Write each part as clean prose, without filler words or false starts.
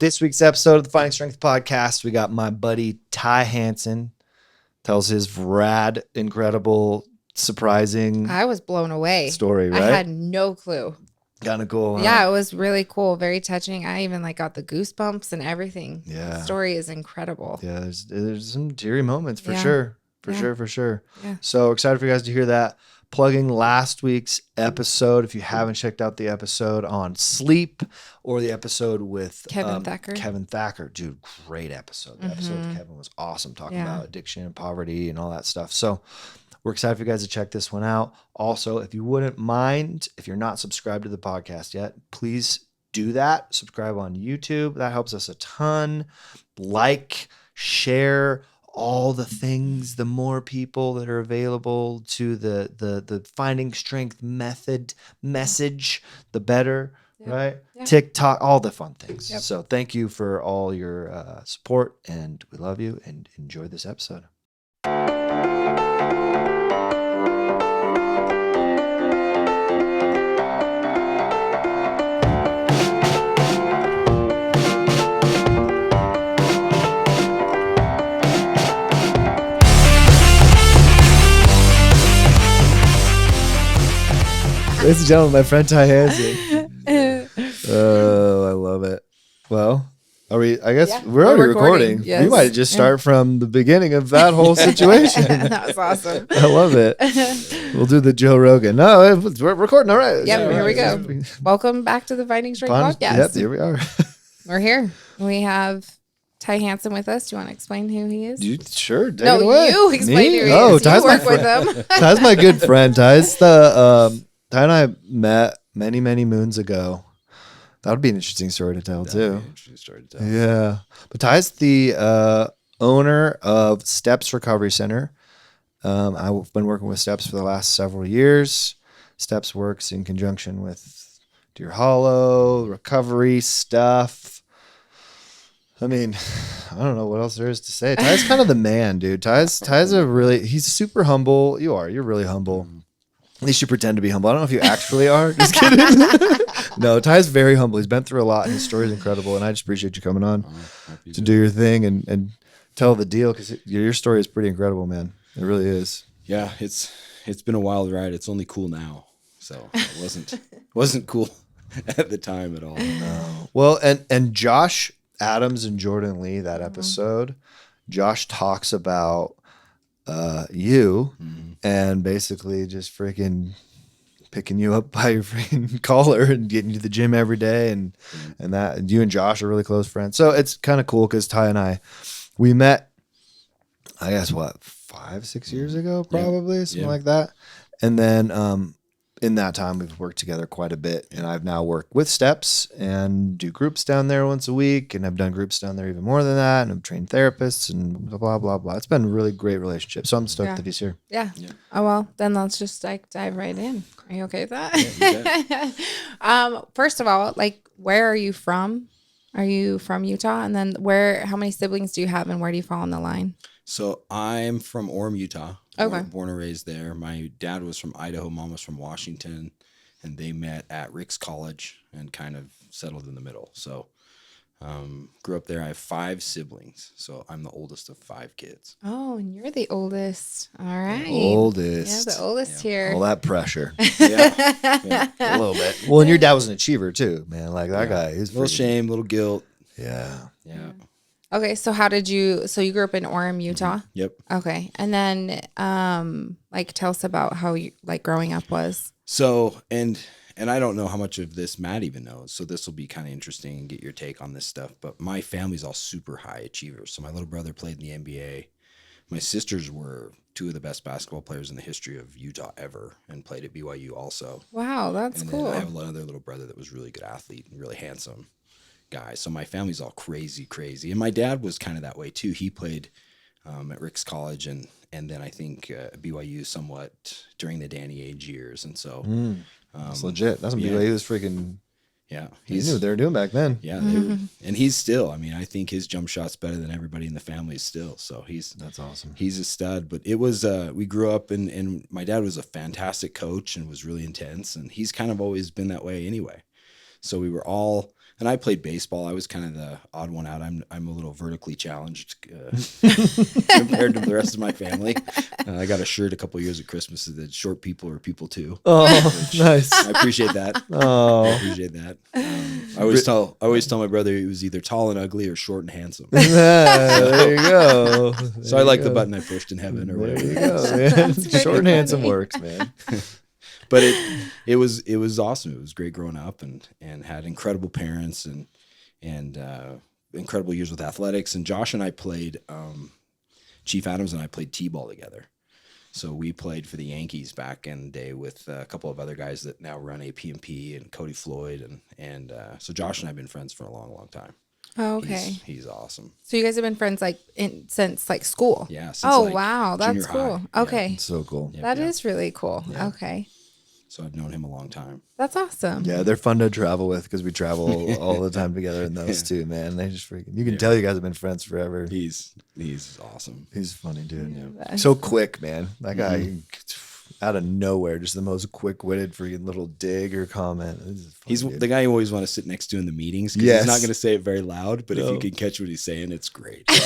This week's episode of the Finding Strength podcast, we got my buddy Ty Hansen. Tells his rad, incredible, surprising I was blown away. Story, right? I had no clue. Kind of cool, huh? Yeah, it was really cool. Very touching. I even got the goosebumps and everything. Yeah. The story is incredible. Yeah, there's some teary moments for Yeah. sure. For sure. Yeah. So excited for you guys to hear that. Plugging last week's episode. If you haven't checked out the episode on sleep or the episode with Kevin Thacker. Kevin Thacker, dude, great episode. The episode with Kevin was awesome, talking about addiction and poverty and all that stuff. So we're excited for you guys to check this one out. Also, if you wouldn't mind, if you're not subscribed to the podcast yet, please do that. Subscribe on YouTube. That helps us a ton. Like, share, all the things. The more people that are available to the Finding Strength message, the better, right? Yeah. TikTok, all the fun things. Yep. So thank you for all your support, and we love you, and enjoy this episode. Ladies and gentlemen, my friend Ty Hansen. Oh, I love it. Well, are we? I guess we're already recording. Yes. We might just start from the beginning of that whole situation. That was awesome. I love it. We'll do the Joe Rogan. No, we're recording. All right. Yep, here we go. Welcome back to the Finding Strength podcast. Yep, here we are. We're here. We have Ty Hansen with us. Do you want to explain who he is? Sure. Take it away. You explain who he is. Ty's you work with him. Ty's my good friend. Ty's the Ty and I met many moons ago. That would be an interesting story to tell too. Yeah, but Ty's the owner of Steps Recovery Center. I've been working with Steps for the last several years. Steps works in conjunction with Deer Hollow recovery stuff. I mean, I don't know what else there is to say. Ty's kind of the man, dude. Ty's he's super humble. You're really humble. At least you pretend to be humble. I don't know if you actually are. Just kidding. No, Ty's very humble. He's been through a lot, and his story is incredible. And I just appreciate you coming on to do your thing and tell the deal, because your story is pretty incredible, man. It really is. Yeah, it's been a wild ride. It's only cool now, so it wasn't cool at the time at all. No. Well, and Josh Adams and Jordan Lee, that episode, Josh talks about you and basically just freaking picking you up by your freaking collar and getting you to the gym every day, and that you and Josh are really close friends. So it's kind of cool because Ty and I, we met, I guess 5-6 years ago, probably something like that. And then in that time we've worked together quite a bit, and I've now worked with Steps and do groups down there once a week, and I've done groups down there even more than that, and I've trained therapists and blah blah blah. It's been a really great relationship, so I'm stoked that he's here. Yeah. Oh well, then let's just dive right in. Are you okay with that? Yeah, first of all, where are you from? Are you from Utah? And then how many siblings do you have, and where do you fall on the line? So I'm from Orem, Utah. Okay. Born and raised there. My dad was from Idaho, mom was from Washington, and they met at Rick's College and kind of settled in the middle. So grew up there. I have 5 siblings, so I'm the oldest of 5 kids. Oh, and you're the oldest. All right. Oldest. Yeah, the oldest here. All that pressure. Yeah. A little bit. Well, and your dad was an achiever too, man. Like that guy. He's little shame, little guilt. Yeah. Okay, so you grew up in Orem, Utah? Yep. Okay. And then tell us about how you growing up was. So, and I don't know how much of this Matt even knows, so this will be kind of interesting and get your take on this stuff, but my family's all super high achievers. So my little brother played in the NBA. My sisters were 2 of the best basketball players in the history of Utah ever, and played at BYU also. Wow, that's cool. Then I have another little brother that was a really good athlete and really handsome guy. So my family's all crazy. And my dad was kind of that way too. He played at Rick's College and then I think BYU somewhat during the Danny Age years. And so that's legit. That's when BYU was freaking. Yeah, he knew what they were doing back then. Yeah, they were, and he's still. I mean, I think his jump shot's better than everybody in the family still. So that's awesome. He's a stud. But it was we grew up and my dad was a fantastic coach and was really intense, and he's kind of always been that way anyway. So we were all And I played baseball. I was kind of the odd one out. I'm a little vertically challenged compared to the rest of my family. I got a shirt a couple of years at Christmas that said "Short people are people too." Oh, nice. I appreciate that. I appreciate that. I always tell my brother he was either tall and ugly or short and handsome. There you go. So I like the button I pushed in heaven or whatever. There you go, man. Short and handsome works, man. But it was awesome. It was great growing up and had incredible parents and incredible years with athletics. And Josh and I played, Chief Adams and I played T-ball together. So we played for the Yankees back in the day with a couple of other guys that now run AP&P and Cody Floyd. And so Josh and I have been friends for a long, long time. Oh, okay. He's awesome. So you guys have been friends since school? Yeah. Since, wow. That's cool. High. Okay. Yeah. So cool. That is really cool. Yeah. Okay. So I've known him a long time. That's awesome. Yeah, they're fun to travel with because we travel all the time together in those two, man. They just freaking, you can tell you guys have been friends forever. He's awesome. He's a funny dude. Yeah. So quick, man. That guy out of nowhere, just the most quick-witted freaking little dig or comment. He's the guy you always want to sit next to in the meetings because he's not going to say it very loud, but if you can catch what he's saying, it's great. He's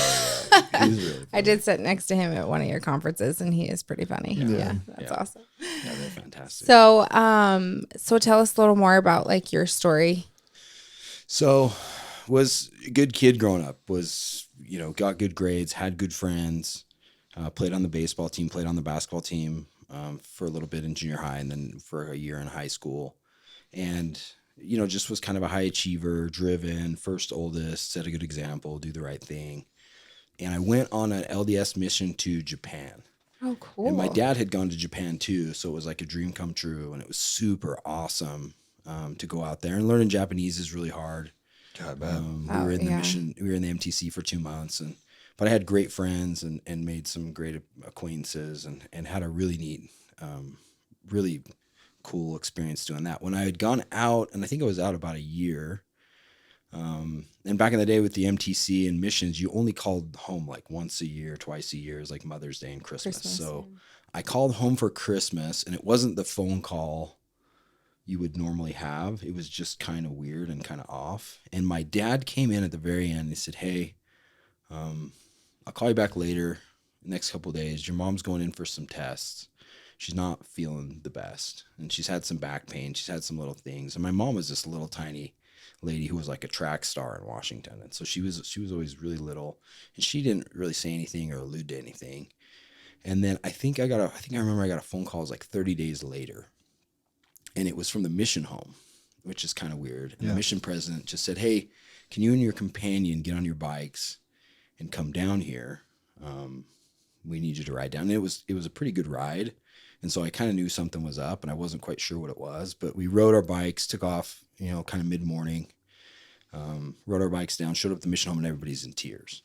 really funny. I did sit next to him at one of your conferences, and he is pretty funny. Yeah, that's awesome. Yeah, they're fantastic. So, so tell us a little more about your story. So, was a good kid growing up. Was got good grades, had good friends, played on the baseball team, played on the basketball team. For a little bit in junior high and then for a year in high school. And, just was kind of a high achiever, driven, first oldest, set a good example, do the right thing. And I went on an LDS mission to Japan. Oh, cool. And my dad had gone to Japan too. So it was like a dream come true. And it was super awesome to go out there. And learning Japanese is really hard. God, man. We were in the mission. We were in the MTC for 2 months. But I had great friends and made some great acquaintances and had a really neat, really cool experience doing that. When I had gone out, and I think I was out about a year, and back in the day with the MTC and missions, you only called home once a year, twice a year, is like Mother's Day and Christmas. So I called home for Christmas, and it wasn't the phone call you would normally have. It was just kind of weird and kind of off. And my dad came in at the very end and he said, "Hey, I'll call you back later, next couple of days. Your mom's going in for some tests. She's not feeling the best. And she's had some back pain. She's had some little things." And my mom was this little tiny lady who was like a track star in Washington. And so she was always really little. And she didn't really say anything or allude to anything. And then I remember I got a phone call. It was 30 days later. And it was from the mission home, which is kind of weird. And the mission president just said, "Hey, can you and your companion get on your bikes and come down here? We need you to ride down." And it was a pretty good ride. And so I kind of knew something was up and I wasn't quite sure what it was, but we rode our bikes, took off, kind of mid-morning, rode our bikes down, showed up at the mission home and everybody's in tears.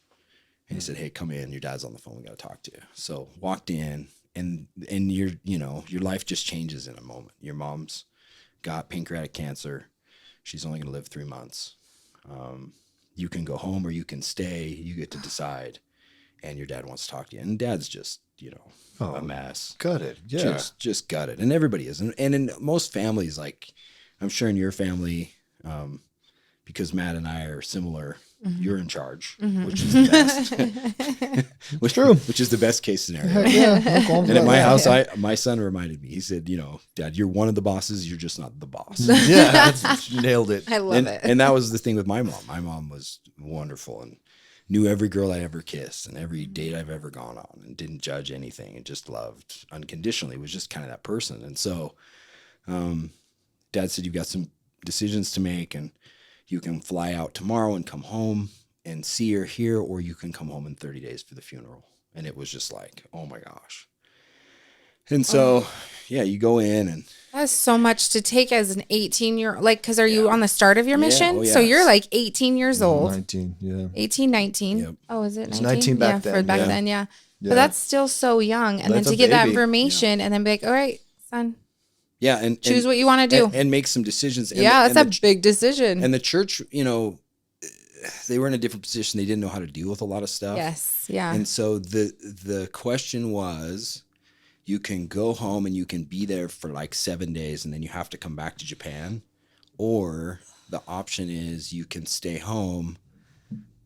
And he said, "Hey, come in. Your dad's on the phone. We got to talk to you." So walked in and your life just changes in a moment. Your mom's got pancreatic cancer. She's only going to live 3 months. You can go home or you can stay. You get to decide. And your dad wants to talk to you. And dad's just, a mess. Gutted. Yeah. Just gutted. And everybody is. And in most families, I'm sure in your family, because Matt and I are similar, you're in charge, which is the best. True. Which is the best case scenario. And at my house, my son reminded me, he said, "Dad, you're one of the bosses. You're just not the boss." Yeah. Nailed it. I love it. And that was the thing with my mom. My mom was wonderful and knew every girl I ever kissed and every date I've ever gone on and didn't judge anything and just loved unconditionally, was just kind of that person. And so Dad said, "You've got some decisions to make and you can fly out tomorrow and come home and see her here, or you can come home in 30 days for the funeral." And it was just oh my gosh. And so, you go in and that's so much to take as an 18-year-old. Because are you on the start of your mission? Oh, yeah. So you're 18 years old. 19, yeah. 18, 19. Yep. Oh, is it 19? It's 19 back then. Back yeah. then, yeah. Yeah. But that's still so young. And That's then a to get that baby. information and then be like, "All right, son, and choose what you want to do." and make some decisions. And that's a big decision. And the church, they were in a different position. They didn't know how to deal with a lot of stuff. Yes, yeah. And so the question was, you can go home and you can be there for 7 days and then you have to come back to Japan, or the option is you can stay home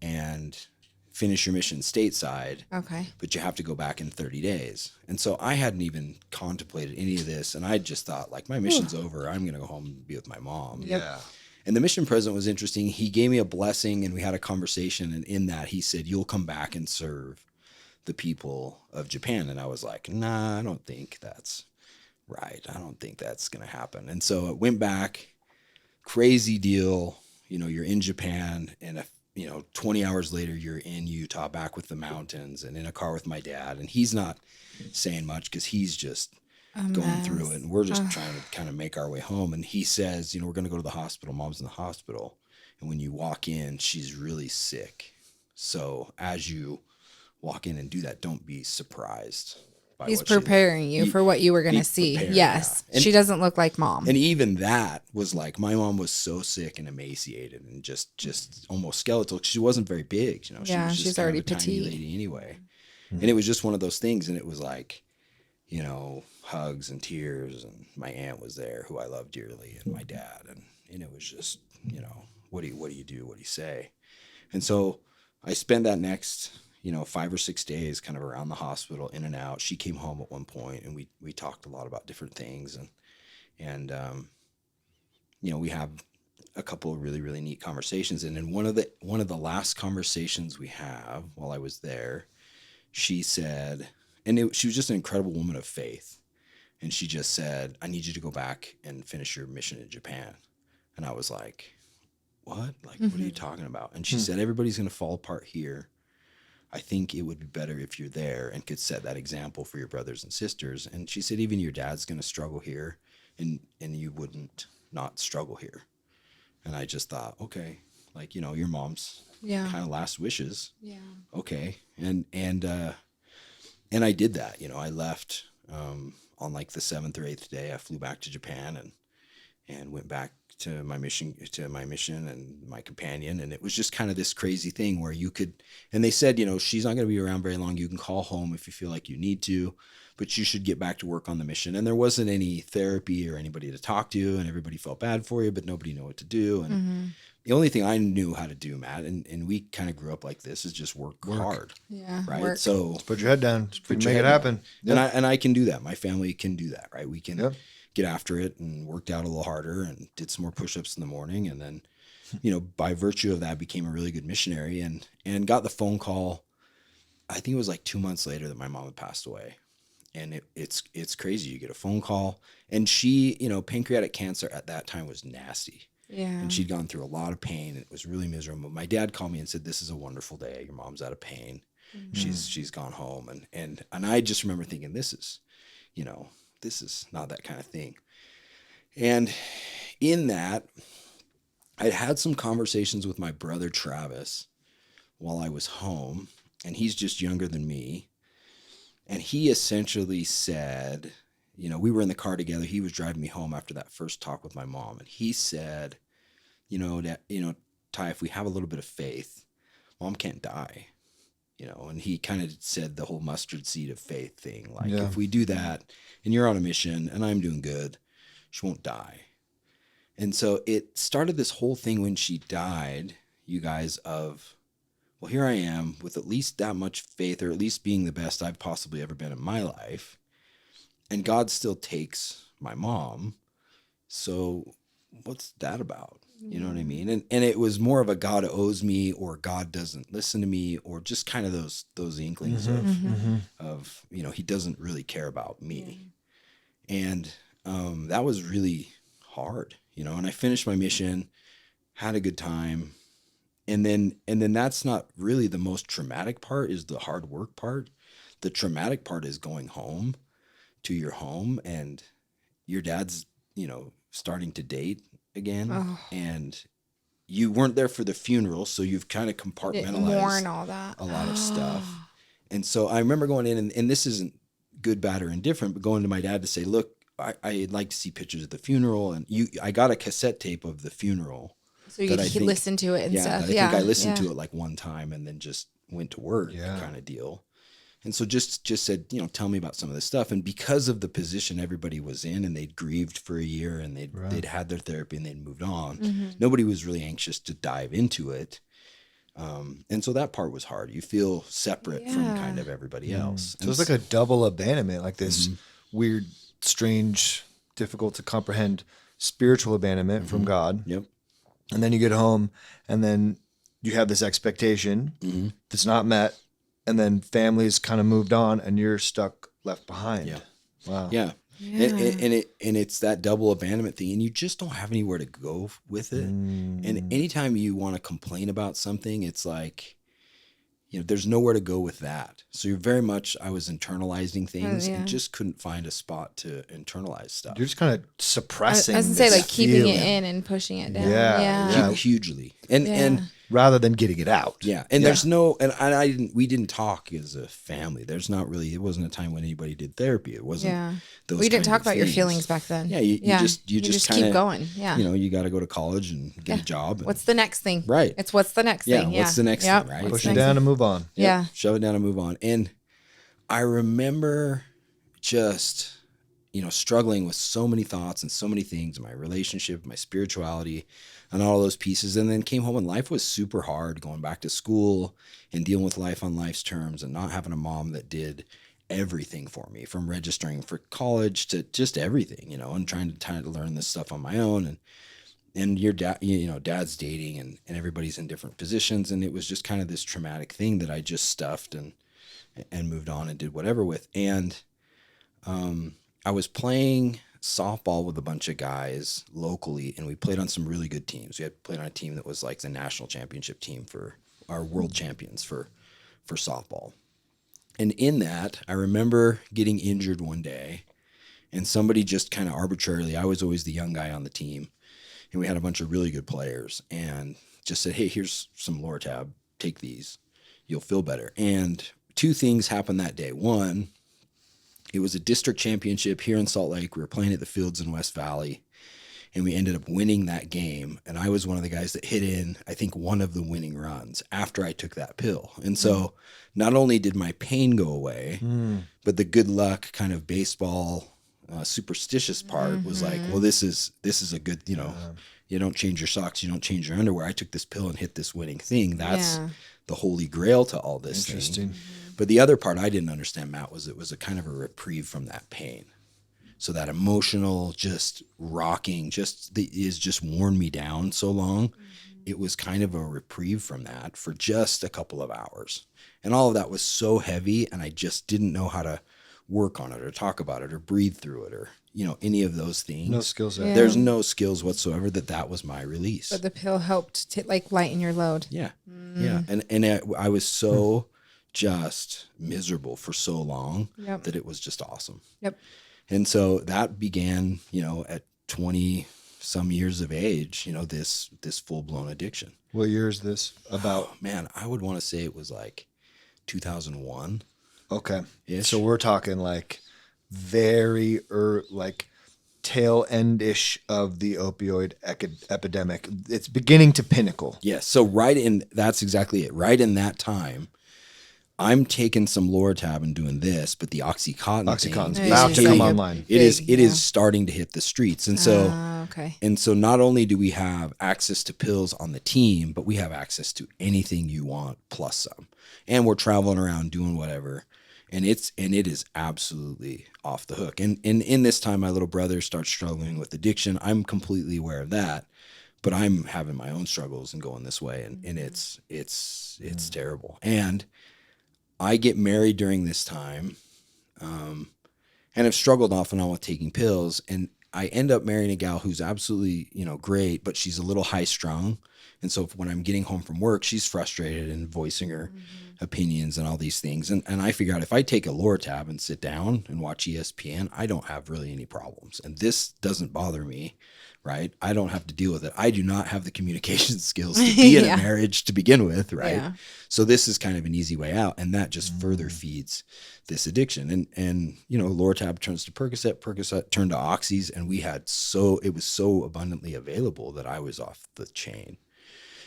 and finish your mission stateside. Okay. But you have to go back in 30 days. And so I hadn't even contemplated any of this. And I just thought, like, my mission's over. I'm going to go home and be with my mom. Yep. Yeah. And the mission president was interesting. He gave me a blessing and we had a conversation. And in that, he said, you'll come back and serve the people of Japan. And I was like, nah, I don't think that's right. I don't think that's going to happen. And so it went back. Crazy deal. You know, you're in Japan and 20 hours later, you're in Utah back with the mountains and in a car with my dad. And he's not saying much because he's just going through it. And we're just trying to kind of make our way home. And he says, we're going to go to the hospital. Mom's in the hospital. And when you walk in, she's really sick. So as you walk in and do that, don't be surprised. He's preparing you for what you were going to see. Yes. Yeah. She doesn't look like mom. And even that was like, my mom was so sick and emaciated and just almost skeletal. She wasn't very big. She was just she's already a tiny petite lady anyway. Mm-hmm. And it was just one of those things. And it was like, hugs and tears. And my aunt was there, who I love dearly, and my dad. And it was just, what do you do? What do you say? And so I spent that next 5 or 6 days kind of around the hospital, in and out. She came home at one point and we talked a lot about different things. And we have a couple of really, really neat conversations. And in one of the last conversations we have while I was there, she said, she was just an incredible woman of faith. And she just said, I need you to go back and finish your mission in Japan. And I was like, what? Like, what are you talking about? And she said, everybody's going to fall apart here. I think it would be better if you're there and could set that example for your brothers and sisters. And she said, even your dad's going to struggle here and you wouldn't not struggle here. And I just thought, okay, like, your mom's kind of last wishes. Yeah. Okay. And I did that, I left, on like the 7th or 8th day. I flew back to Japan and went back to my mission and my companion. And it was just kind of this crazy thing where you could, and they said, she's not going to be around very long. You can call home if you feel like you need to, but you should get back to work on the mission. And there wasn't any therapy or anybody to talk to, and everybody felt bad for you, but nobody knew what to do. And the only thing I knew how to do, Matt, and we kind of grew up like this, is just work hard. Yeah. Right. Work. So just put your head down, make it happen. Yep. And I can do that. My family can do that. Right. We can get after it, and worked out a little harder and did some more push-ups in the morning. And then, by virtue of that, became a really good missionary and got the phone call. I think it was like 2 months later that my mom had passed away. And it's crazy. You get a phone call, and she, pancreatic cancer at that time was nasty. Yeah. And she'd gone through a lot of pain. It was really miserable. My dad called me and said, this is a wonderful day. Your mom's out of pain. She's gone home. And I just remember thinking, this is not that kind of thing. And in that, I'd had some conversations with my brother, Travis, while I was home, and he's just younger than me. And he essentially said, we were in the car together. He was driving me home after that first talk with my mom. And he said, Ty, if we have a little bit of faith, mom can't die. And he kind of said the whole mustard seed of faith thing. Like, if we do that and you're on a mission and I'm doing good, she won't die. And so it started this whole thing when she died, you guys, of, well, here I am with at least that much faith, or at least being the best I've possibly ever been in my life. And God still takes my mom. So what's that about? You know what I mean? And it was more of a God owes me, or God doesn't listen to me, or just kind of those inklings of, he doesn't really care about me. And that was really hard, and I finished my mission, had a good time. And then that's not really the most traumatic part, is the hard work part. The traumatic part is going home to your home, and your dad's, starting to date again, and you weren't there for the funeral, so you've kind of compartmentalized all that. a lot of stuff. And so I remember going in, and this isn't good, bad, or indifferent, but going to my dad to say, look, I'd like to see pictures of the funeral, and I got a cassette tape of the funeral. So you could listen to it and stuff. I think I listened to it like one time and then just went to work kind of deal. And so just said, tell me about some of this stuff. And because of the position everybody was in, and they'd grieved for a year, and they'd had their therapy, and they'd moved on, nobody was really anxious to dive into it. And so that part was hard. You feel separate from kind of everybody else. So it's like a double abandonment, like this weird, strange, difficult to comprehend spiritual abandonment from God. Yep. And then you get home, and then you have this expectation that's not met. And then families kind of moved on, and you're stuck left behind. Yeah. Wow. Yeah. And it's that double abandonment thing, and you just don't have anywhere to go with it. And anytime you want to complain about something, it's like, there's nowhere to go with that. So you're very much, I was internalizing things and just couldn't find a spot to internalize stuff. You're just kind of suppressing. I was gonna say, like, keeping feeling. it in and pushing it down. Yeah. Hugely. And rather than getting it out. Yeah. And there's we didn't talk as a family. There's not really, it wasn't a time when anybody did therapy. It wasn't those We didn't kind talk of about your things. feelings back then. Yeah. You just keep going. Yeah. You got to go to college and get a job. And, What's the next thing? Right. It's what's the next thing? What's the next thing, right? Push it down and move on. Yep, Yeah. Shove it down and move on. And I remember just, struggling with so many thoughts and so many things, my relationship, my spirituality, and all those pieces. And then came home, and life was super hard, going back to school and dealing with life on life's terms, and not having a mom that did everything for me, from registering for college to just everything, and trying to learn this stuff on my own. And your dad, dad's dating, and everybody's in different positions. And it was just kind of this traumatic thing that I just stuffed and moved on and did whatever with. And I was playing softball with a bunch of guys locally, and we played on some really good teams. We had played on a team that was like the national championship team for our world champions for softball. And in that, I remember getting injured one day, and somebody just kind of arbitrarily, I was always the young guy on the team, and we had a bunch of really good players, and just said, hey, here's some Lortab, take these, you'll feel better. And two things happened that day. One, it was a district championship here in Salt Lake. We were playing at the fields in West Valley, and we ended up winning that game. And I was one of the guys that hit in, I think, one of the winning runs after I took that pill. And so not only did my pain go away, but the good luck kind of baseball superstitious part was like, well, this is a good, you don't change your socks, you don't change your underwear. I took this pill and hit this winning thing. That's the holy grail to all this thing. But the other part I didn't understand, Matt, was it was a kind of a reprieve from that pain. So that emotional, just rocking, is just worn me down so long. It was kind of a reprieve from that for just a couple of hours. And all of that was so heavy, and I just didn't know how to work on it or talk about it or breathe through it or, any of those things. No skills. Yeah. There's no skills whatsoever that was my release. But the pill helped to lighten your load. Yeah. Yeah. And I was so just miserable for so long that it was just awesome. Yep. And so that began, at 20 some years of age, this full blown addiction. What year is this about? Oh, man, I would want to say it was like 2001. Okay. Ish. So we're talking like very like tail end-ish of the opioid epidemic. It's beginning to pinnacle. Yes. So that's exactly it. Right in that time, I'm taking some Lortab and doing this, but the Oxycontin's about to come online. It is starting to hit the streets. And so, okay. And so not only do we have access to pills on the team, but we have access to anything you want plus some. And we're traveling around doing whatever. And it is absolutely off the hook. And in this time, my little brother starts struggling with addiction. I'm completely aware of that, but I'm having my own struggles and going this way. And it's terrible. And I get married during this time, and have struggled off and on with taking pills. And I end up marrying a gal who's absolutely, great, but she's a little high strung. And so when I'm getting home from work, she's frustrated and voicing her opinions and all these things. And I figure out if I take a Lortab and sit down and watch ESPN, I don't have really any problems. And this doesn't bother me, right? I don't have to deal with it. I do not have the communication skills to be in a marriage to begin with, right? Yeah. So this is kind of an easy way out. And that just further feeds this addiction. And Lortab turns to Percocet turned to Oxys, and it was so abundantly available that I was off the chain.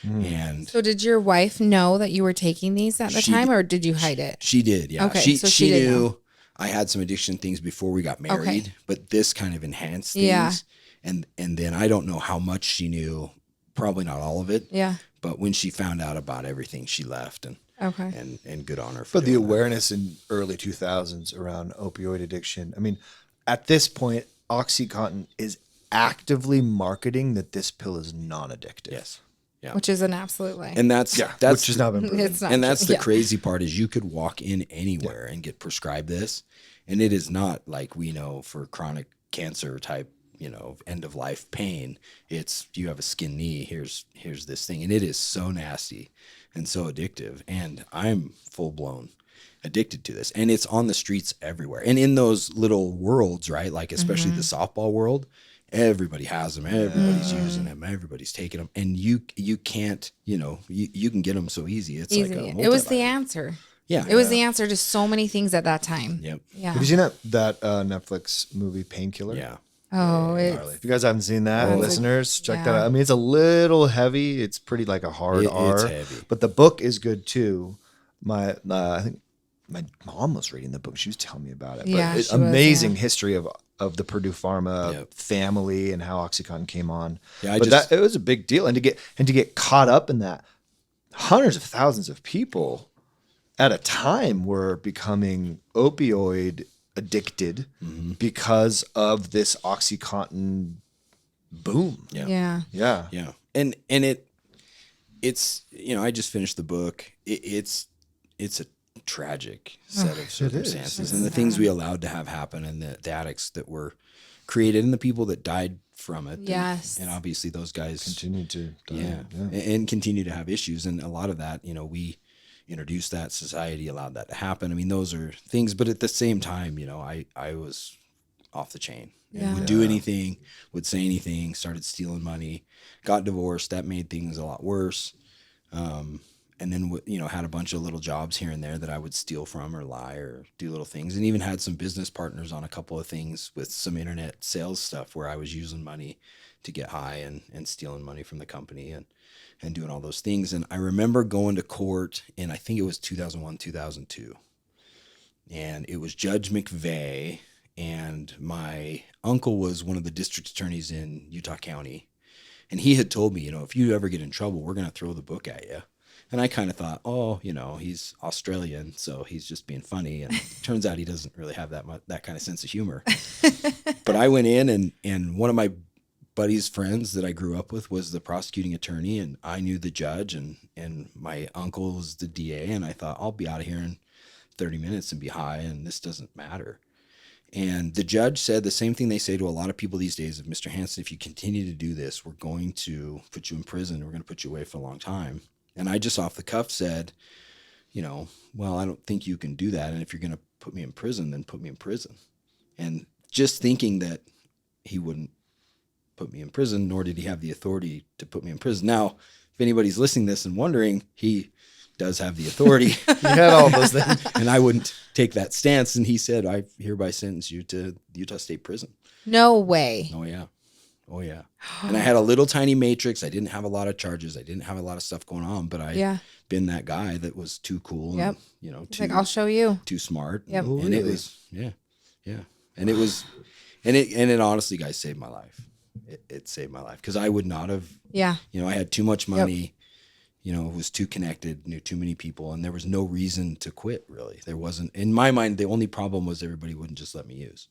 And so did your wife know that you were taking these at the time, or did you hide it? She did, yeah. Okay, She, so she she did knew know. I had some addiction things before we got married, but this kind of enhanced things. Yeah. And then I don't know how much she knew, probably not all of it. Yeah. But when she found out about everything, she left, and good on her for But the doing that. awareness in early 2000s around opioid addiction. I mean, at this point, OxyContin is actively marketing that this pill is non-addictive. Yes. Yeah. Which is an absolute lie. And that's which has not been proven. It's not and that's true. the crazy part is you could walk in anywhere and get prescribed this, and it is not like we know for chronic cancer type, end of life pain. It's you have a skin knee. Here's this thing, and it is so nasty and so addictive. And I'm full blown addicted to this, and it's on the streets everywhere. And in those little worlds, right? Like especially the softball world. Everybody has them. Everybody's using them. Everybody's taking them, and you can't. You can get them so easy. It's Easy. like It was the answer. Yeah, It was the answer to so many things at that time. Yep. Yeah. Have you seen that Netflix movie Painkiller? Yeah. Oh, If you guys haven't seen that, listeners, check that yeah. out. I mean, it's a little heavy. It's pretty like a hard R. It's heavy. But the book is good too. I think my mom was reading the book. She was telling me about it. Yeah, But she was, amazing yeah. history of the Purdue Pharma family and how OxyContin came on. Yeah, it was a big deal, and to get caught up in that, hundreds of thousands of people at a time were becoming opioid addicted because of this OxyContin boom. Yeah. Yeah. And it's I just finished the book. It's a tragic set of circumstances, and the things we allowed to have happen, and the addicts that were created, and the people that died from it. Yes. And obviously those guys Continue to die. and continue to have issues, and a lot of that, we introduced that, society allowed that to happen. I mean, those are things, but at the same time, I was off the chain. And would do anything, would say anything, started stealing money, got divorced. That made things a lot worse. And then, had a bunch of little jobs here and there that I would steal from or lie or do little things. And even had some business partners on a couple of things with some internet sales stuff where I was using money to get high and stealing money from the company and doing all those things. And I remember going to court in, I think it was 2001, 2002. And it was Judge McVeigh, and my uncle was one of the district attorneys in Utah County. And he had told me, if you ever get in trouble, we're going to throw the book at you. And I kind of thought, he's Australian, so he's just being funny. And it turns out he doesn't really have that kind of sense of humor. But I went in, and one of my buddy's friends that I grew up with was the prosecuting attorney, and I knew the judge, and my uncle was the DA. And I thought, I'll be out of here in 30 minutes and be high, and this doesn't matter. And the judge said the same thing they say to a lot of people these days of, Mr. Hansen, if you continue to do this, we're going to put you in prison. We're going to put you away for a long time. And I just off the cuff said, well, I don't think you can do that. And if you're going to put me in prison, then put me in prison. And just thinking that he wouldn't put me in prison, nor did he have the authority to put me in prison. Now, if anybody's listening to this and wondering, he does have the authority. He had all those things. And I wouldn't take that stance. And he said, I hereby sentence you to Utah State Prison. No way. Oh, yeah. And I had a little tiny matrix. I didn't have a lot of charges. I didn't have a lot of stuff going on, but I'd been that guy that was too cool. Yep. And, It's like, I'll show you. too smart. Yep. And, Oh, and it really? was, And it was, and it honestly, guys, saved my life. It saved my life because I would not have, Yeah. I had too much money, was too connected, knew too many people, and there was no reason to quit, really. There wasn't, in my mind, the only problem was everybody wouldn't just let me use,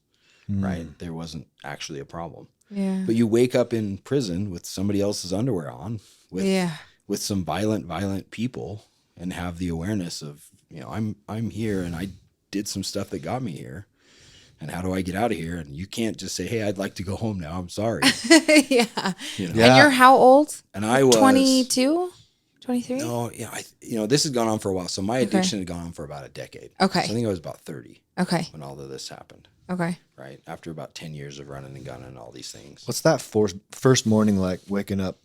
right? There wasn't actually a problem. Yeah. But you wake up in prison with somebody else's underwear on, with some violent people, and have the awareness of, I'm here and I did some stuff that got me here. And how do I get out of here? And you can't just say, hey, I'd like to go home now. I'm sorry. Yeah. You know? And you're how old? And I was 22, 23? No, this has gone on for a while. So my addiction had gone on for about a decade. Okay. So I think I was about 30 Okay. when all of this happened. Okay. Right. After about 10 years of running and gunning and all these things. What's that first morning like? Waking up,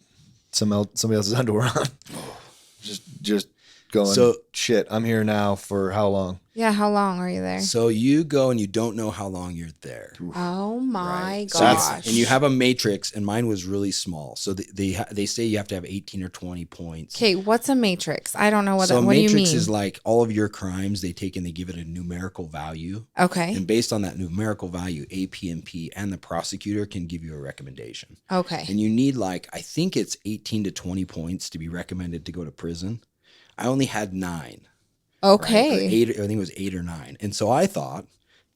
somebody else's underwear on. Oh. just going, shit, I'm here now for how long? Yeah, how long are you there? So you go and you don't know how long you're there. Oh my So gosh. and you have a matrix, and mine was really small. So they say you have to have 18 or 20 points. Okay, what's a matrix? I don't know what So that. a What do you matrix mean? is like all of your crimes. They take and they give it a numerical value. Okay. And based on that numerical value, AP&P and the prosecutor can give you a recommendation. Okay. And you need I think it's 18 to 20 points to be recommended to go to prison. I only had 9. Okay. Right? Or 8, I think it was 8 or 9. And so I thought,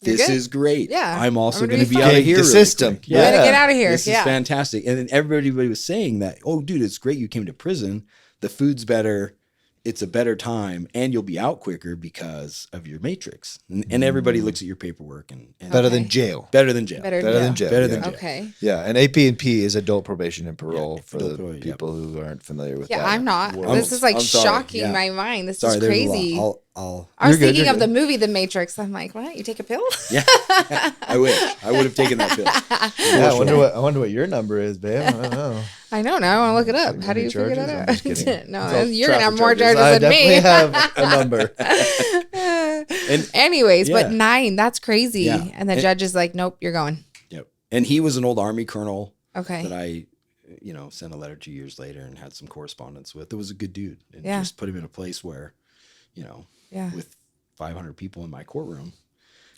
You're this good. is great. Yeah. I'm also I'm going gonna to be be fine. out of here. The really system. quick. I'm gonna get out of here. This is fantastic. And then everybody was saying that, oh, dude, it's great you came to prison. The food's better. It's a better time. And you'll be out quicker because of your matrix. And everybody looks at your paperwork. And Better than jail. Better than jail. Better than jail. Better than jail. Okay. Yeah, and AP&P is adult probation and parole for adult the probation, people who aren't familiar with that. Yeah, I'm not. world. This is like I'm sorry. shocking Yeah. my mind. This Sorry, is there's crazy. a lot. I'll I was You're good, thinking you're of good. the movie The Matrix. I'm like, what? You take a pill? Yeah. I wish. I would have taken that pill. Yeah, I wonder what your number is, babe. I don't know. I know now. I want to look it up. Like How do you figure charges? that I'm out? just kidding. No, It's all you're gonna have more traffic charges than I me. definitely have a number. And Anyways, Yeah. but 9, that's crazy. Yeah. And the judge is like, nope, you're going. Yep. And he was an old Army colonel Okay. that I, sent a letter 2 years later and had some correspondence with. It was a good dude. And Yeah. just put him in a place where, Yeah. with 500 people in my courtroom,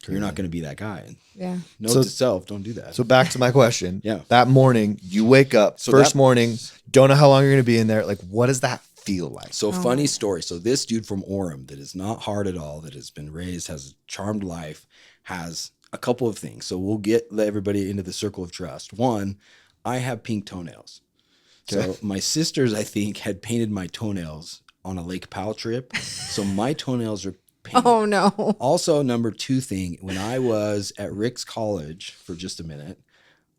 you're not going to be that guy. And Yeah. note So- to self, don't do that. So back to my question. Yeah. That morning, you wake up, So first that- morning, don't know how long you're going to be in there. Like, what does that feel like? So funny story. So this dude from Orem that is not hard at all, that has been raised, has a charmed life, has a couple of things. So we'll let everybody into the circle of trust. One, I have pink toenails. Okay. So my sisters, I think, had painted my toenails on a Lake Powell trip. So my toenails are painted. Oh no. Also, number 2 thing, when I was at Rick's College for just a minute,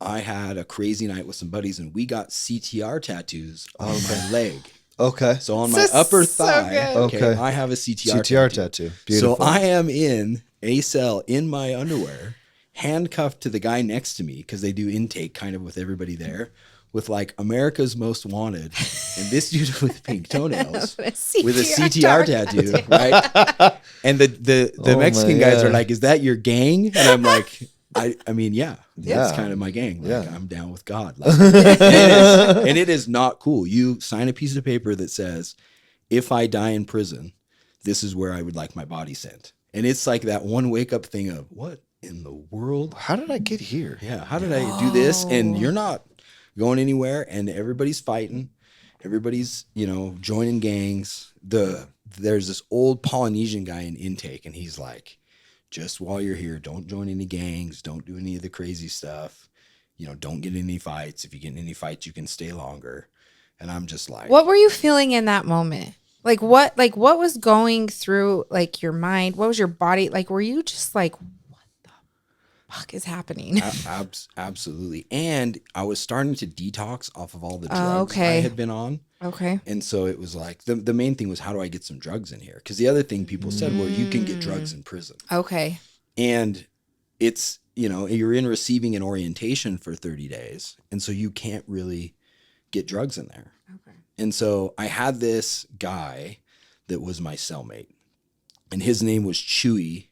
I had a crazy night with some buddies and we got CTR tattoos on my leg. Okay. So on This my upper is so thigh, good. Okay. I have a CTR, CTR tattoo. Beautiful. So I am in a cell in my underwear, handcuffed to the guy next to me because they do intake kind of with everybody there, with like America's Most Wanted, and this dude with pink toenails with a CTR tattoo, right? And the Oh Mexican my guys are God. like, "Is that your gang?" And I'm like, I mean, yeah, Yeah. that's kind of my gang. Like, Yeah. I'm down with God. Like, and it is not cool. You sign a piece of paper that says, if I die in prison, this is where I would like my body sent. And it's like that one wake up thing of, what in the world? How did I get here? Yeah, how did I do this? And Oh. you're not going anywhere, and everybody's fighting. Everybody's, joining gangs. There's this old Polynesian guy in intake, and he's like, just while you're here, don't join any gangs, don't do any of the crazy stuff. Don't get in any fights. If you get in any fights, you can stay longer. And I'm just like, What were you feeling in that moment? Like what was going through like your mind? What was your body like? Were you just like, what the fuck is happening? Absolutely. And I was starting to detox off of all the Oh, drugs okay. I had been on. Okay. And so it was like, the main thing was, how do I get some drugs in here? Because the other thing people said, well, you can get drugs in prison. Okay. And it's, you're in receiving an orientation for 30 days. And so you can't really get drugs in there. Okay. And so I had this guy that was my cellmate, and his name was Chewy.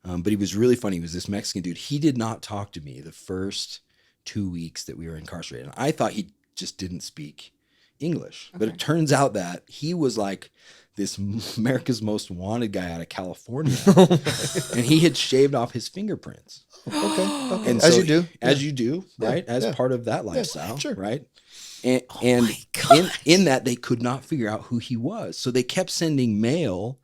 But he was really funny. He was this Mexican dude. He did not talk to me the first 2 weeks that we were incarcerated. And I thought he just didn't speak English. But Okay. it turns out that he was like this America's Most Wanted guy out of California. And he had shaved off his fingerprints. Okay. And As so- you do. As you do, Yeah, right? As yeah. part of that lifestyle, sure. right? And, my gosh. in that, they could not figure out who he was. So they kept sending mail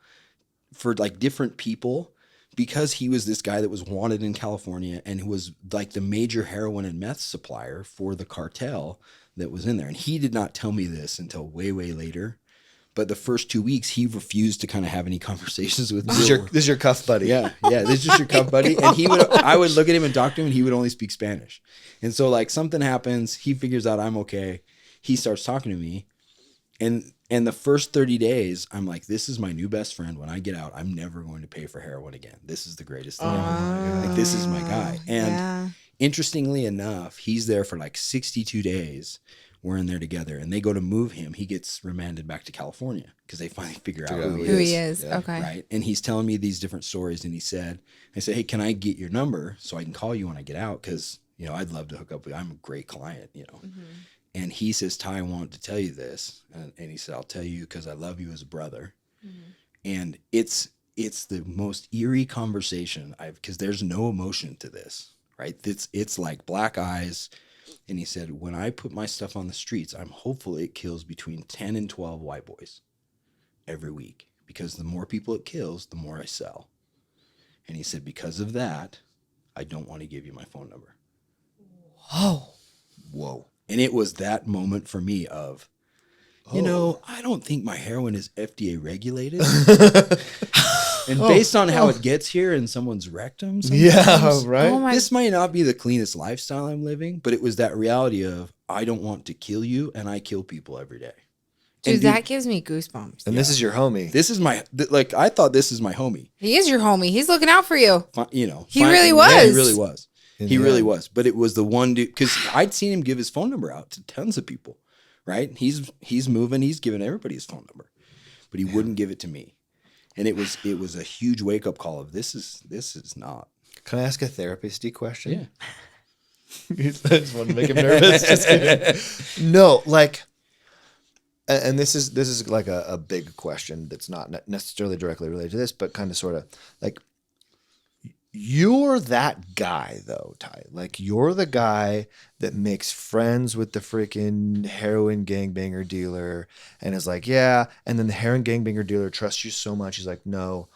for like different people, because he was this guy that was wanted in California and who was like the major heroin and meth supplier for the cartel that was in there. And he did not tell me this until way, way later. But the first 2 weeks, he refused to kind of have any conversations with me. This is your cuff buddy. Yeah, this is just your cup buddy. And I would look at him and talk to him, and he would only speak Spanish. And so like something happens, he figures out I'm okay. He starts talking to me. And the first 30 days, I'm like, this is my new best friend. When I get out, I'm never going to pay for heroin again. This is the greatest thing ever. Like, this is my guy. And yeah. interestingly enough, he's there for like 62 days We're in there together, and they go to move him. He gets remanded back to California because they finally figure out who he is. Yeah. Okay. Right. And he's telling me these different stories. And I said, hey, can I get your number so I can call you when I get out? Because, I'd love to hook up with you. I'm a great client, Mm-hmm. And he says, Ty, I wanted to tell you this. And he said, I'll tell you because I love you as a brother. Mm-hmm. And it's the most eerie conversation because there's no emotion to this, right? It's like black eyes. And he said, when I put my stuff on the streets, I'm hopeful it kills between 10 and 12 white boys every week, because the more people it kills, the more I sell. And he said, because of that, I don't want to give you my phone number. Whoa. And it was that moment for me of, I don't think my heroin is FDA regulated. And based on how it gets here in someone's rectum, right. This might not be the cleanest lifestyle I'm living, but it was that reality of, I don't want to kill you, and I kill people every day. Dude, that gives me goosebumps. And this is your homie. This is I thought this is my homie. He is your homie. He's looking out for you. He really was. Yeah, he really was. He really was. But it was the one dude, because I'd seen him give his phone number out to tons of people, right? He's moving. He's giving everybody his phone number, but he wouldn't give it to me. And it was a huge wake up call of this is not. Can I ask a therapist-y question? Yeah. I just want to make him nervous. Just kidding. No, and this is like a big question that's not necessarily directly related to this, but kind of sort of like, you're that guy though, Ty. Like, you're the guy that makes friends with the freaking heroin gangbanger dealer and is like, yeah. And then the heroin gangbanger dealer trusts you so much. He's like, no,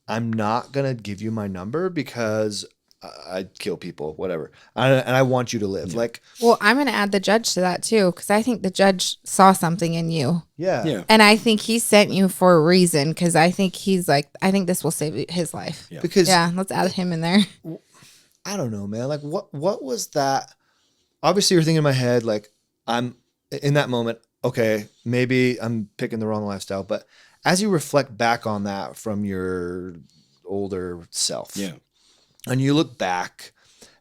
I'm not going to give you my number because I kill people, whatever. And I want you to live. Yeah. Well, I'm going to add the judge to that too, because I think the judge saw something in you. Yeah. And I think he sent you for a reason, because I think he's like, I think this will save his life. Yeah. Because let's add him in there. I don't know, man. Like, what was that? Obviously, you're thinking in my head, like, I'm in that moment, okay, maybe I'm picking the wrong lifestyle. But as you reflect back on that from your older self. Yeah. And you look back,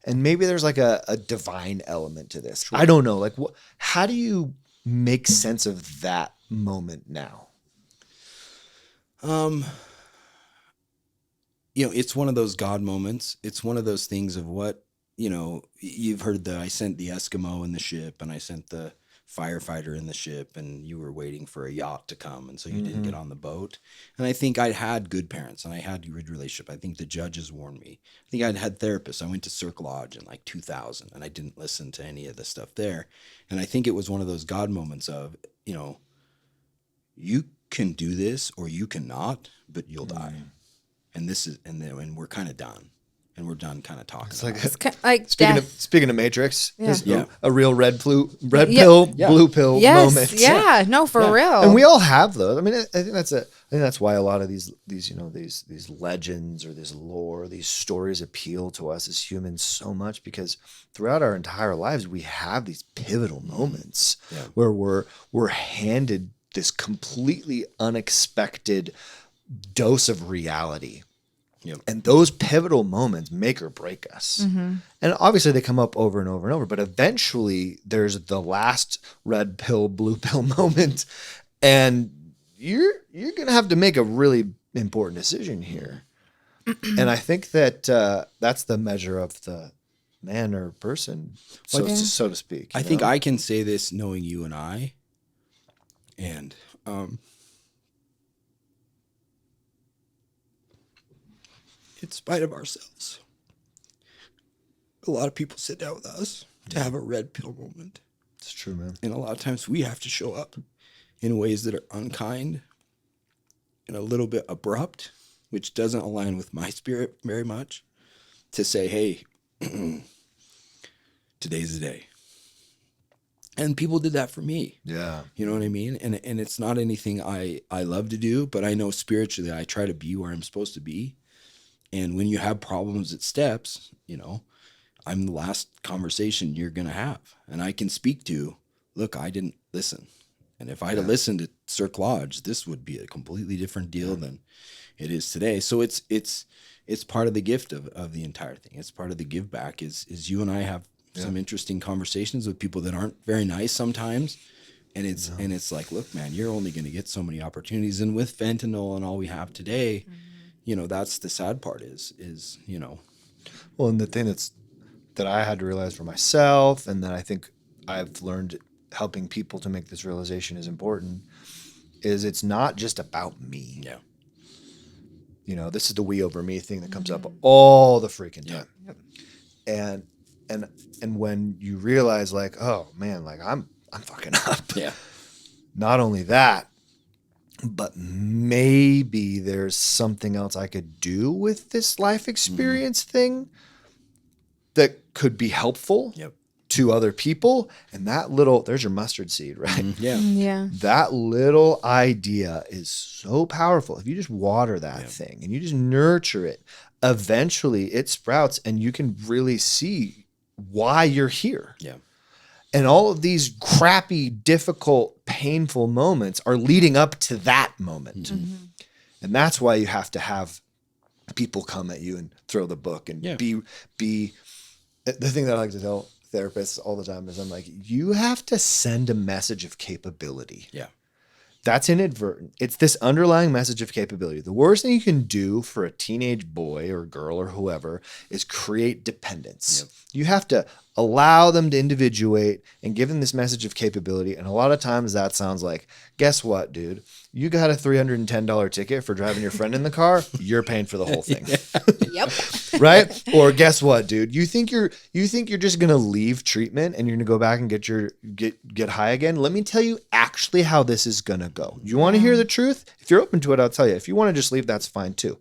and maybe there's like a divine element to this. Sure. I don't know. Like, how do you make sense of that moment now? It's one of those God moments. It's one of those things of what, you've heard I sent the Eskimo in the ship, and I sent the firefighter in the ship, and you were waiting for a yacht to come, and so you didn't get on the boat. And I think I had good parents, and I had a good relationship. I think the judges warned me. I think I'd had therapists. I went to Cirque Lodge in 2000, and I didn't listen to any of the stuff there. And I think it was one of those God moments of, you can do this or you cannot, but you'll die. And and we're kind of done. And we're done kind of talking. It's like speaking of Matrix, yeah. A real red pill, blue pill moment. Yeah, no, for real. And we all have those. I mean, I think that's why a lot of these legends or this lore, these stories appeal to us as humans so much, because throughout our entire lives we have these pivotal moments where we're handed this completely unexpected dose of reality. Yep. And those pivotal moments make or break us. Mm-hmm. And obviously they come up over and over and over, but eventually there's the last red pill, blue pill moment. And you're going to have to make a really important decision here. And I think that that's the measure of the man or person, so to speak. I think I can say this knowing you and I, and in spite of ourselves, a lot of people sit down with us to have a red pill moment. It's true, man. And a lot of times we have to show up in ways that are unkind and a little bit abrupt, which doesn't align with my spirit very much, to say, hey, today's the day. And people did that for me. Yeah. You know what I mean? And it's not anything I love to do, but I know spiritually I try to be where I'm supposed to be. And when you have problems at steps, I'm the last conversation you're going to have. And I can speak to, look, I didn't listen. And if I had listened at Cirque Lodge, this would be a completely different deal than it is today. So it's part of the gift of the entire thing. It's part of the give back is you and I have some interesting conversations with people that aren't very nice sometimes. And it's like, look, man, you're only going to get so many opportunities. And with fentanyl and all we have today, that's the sad part is. Well, and the thing that I had to realize for myself, and that I think I've learned helping people to make this realization is important, is it's not just about me. Yeah. This is the we over me thing that comes up all the freaking time. Yep. And when you realize, like, oh man, like I'm fucking up. Yeah. Not only that, but maybe there's something else I could do with this life experience thing that could be helpful to other people. And there's your mustard seed, right? Yeah. Yeah. That little idea is so powerful. If you just water that thing and you just nurture it, eventually it sprouts and you can really see why you're here. Yeah. And all of these crappy, difficult, painful moments are leading up to that moment. Mm-hmm. And that's why you have to have people come at you and throw the book and be the thing that I like to tell therapists all the time is I'm like, you have to send a message of capability. Yeah. That's inadvertent. It's this underlying message of capability. The worst thing you can do for a teenage boy or girl or whoever is create dependence. Yep. You have to allow them to individuate and give them this message of capability. And a lot of times that sounds like, guess what, dude? You got a $310 ticket for driving your friend in the car. You're paying for the whole thing. Yep. Right? Or guess what, dude? You think you're just gonna leave treatment and you're gonna go back and get high again? Let me tell you actually how this is gonna go. You want to hear the truth? If you're open to it, I'll tell you. If you want to just leave, that's fine too.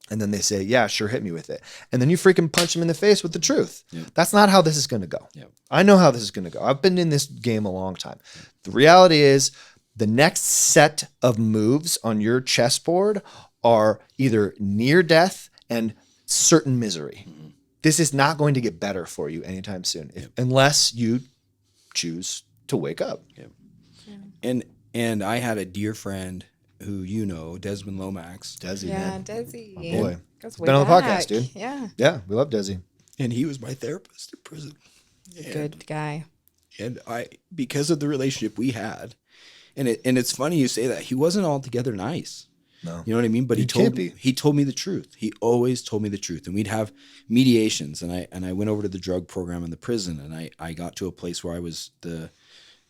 And then they say, yeah, sure, hit me with it. And then you freaking punch them in the face with the truth. Yep. That's not how this is gonna go. Yep. I know how this is gonna go. I've been in this game a long time. The reality is the next set of moves on your chessboard are either near death and certain misery. Mm-hmm. This is not going to get better for you anytime soon, unless you choose to wake up. Yep. Yeah. And I had a dear friend who Desmond Lomax. Desi, man. Desi. My boy. He's been on the podcast, dude. Yeah. Yeah, we love Desi. And he was my therapist in prison. Good guy. And because of the relationship we had, and it's funny you say that, he wasn't altogether nice. No. You know what I mean? But he told me the truth. He always told me the truth. And we'd have mediations, and I went over to the drug program in the prison, and I got to a place where I was the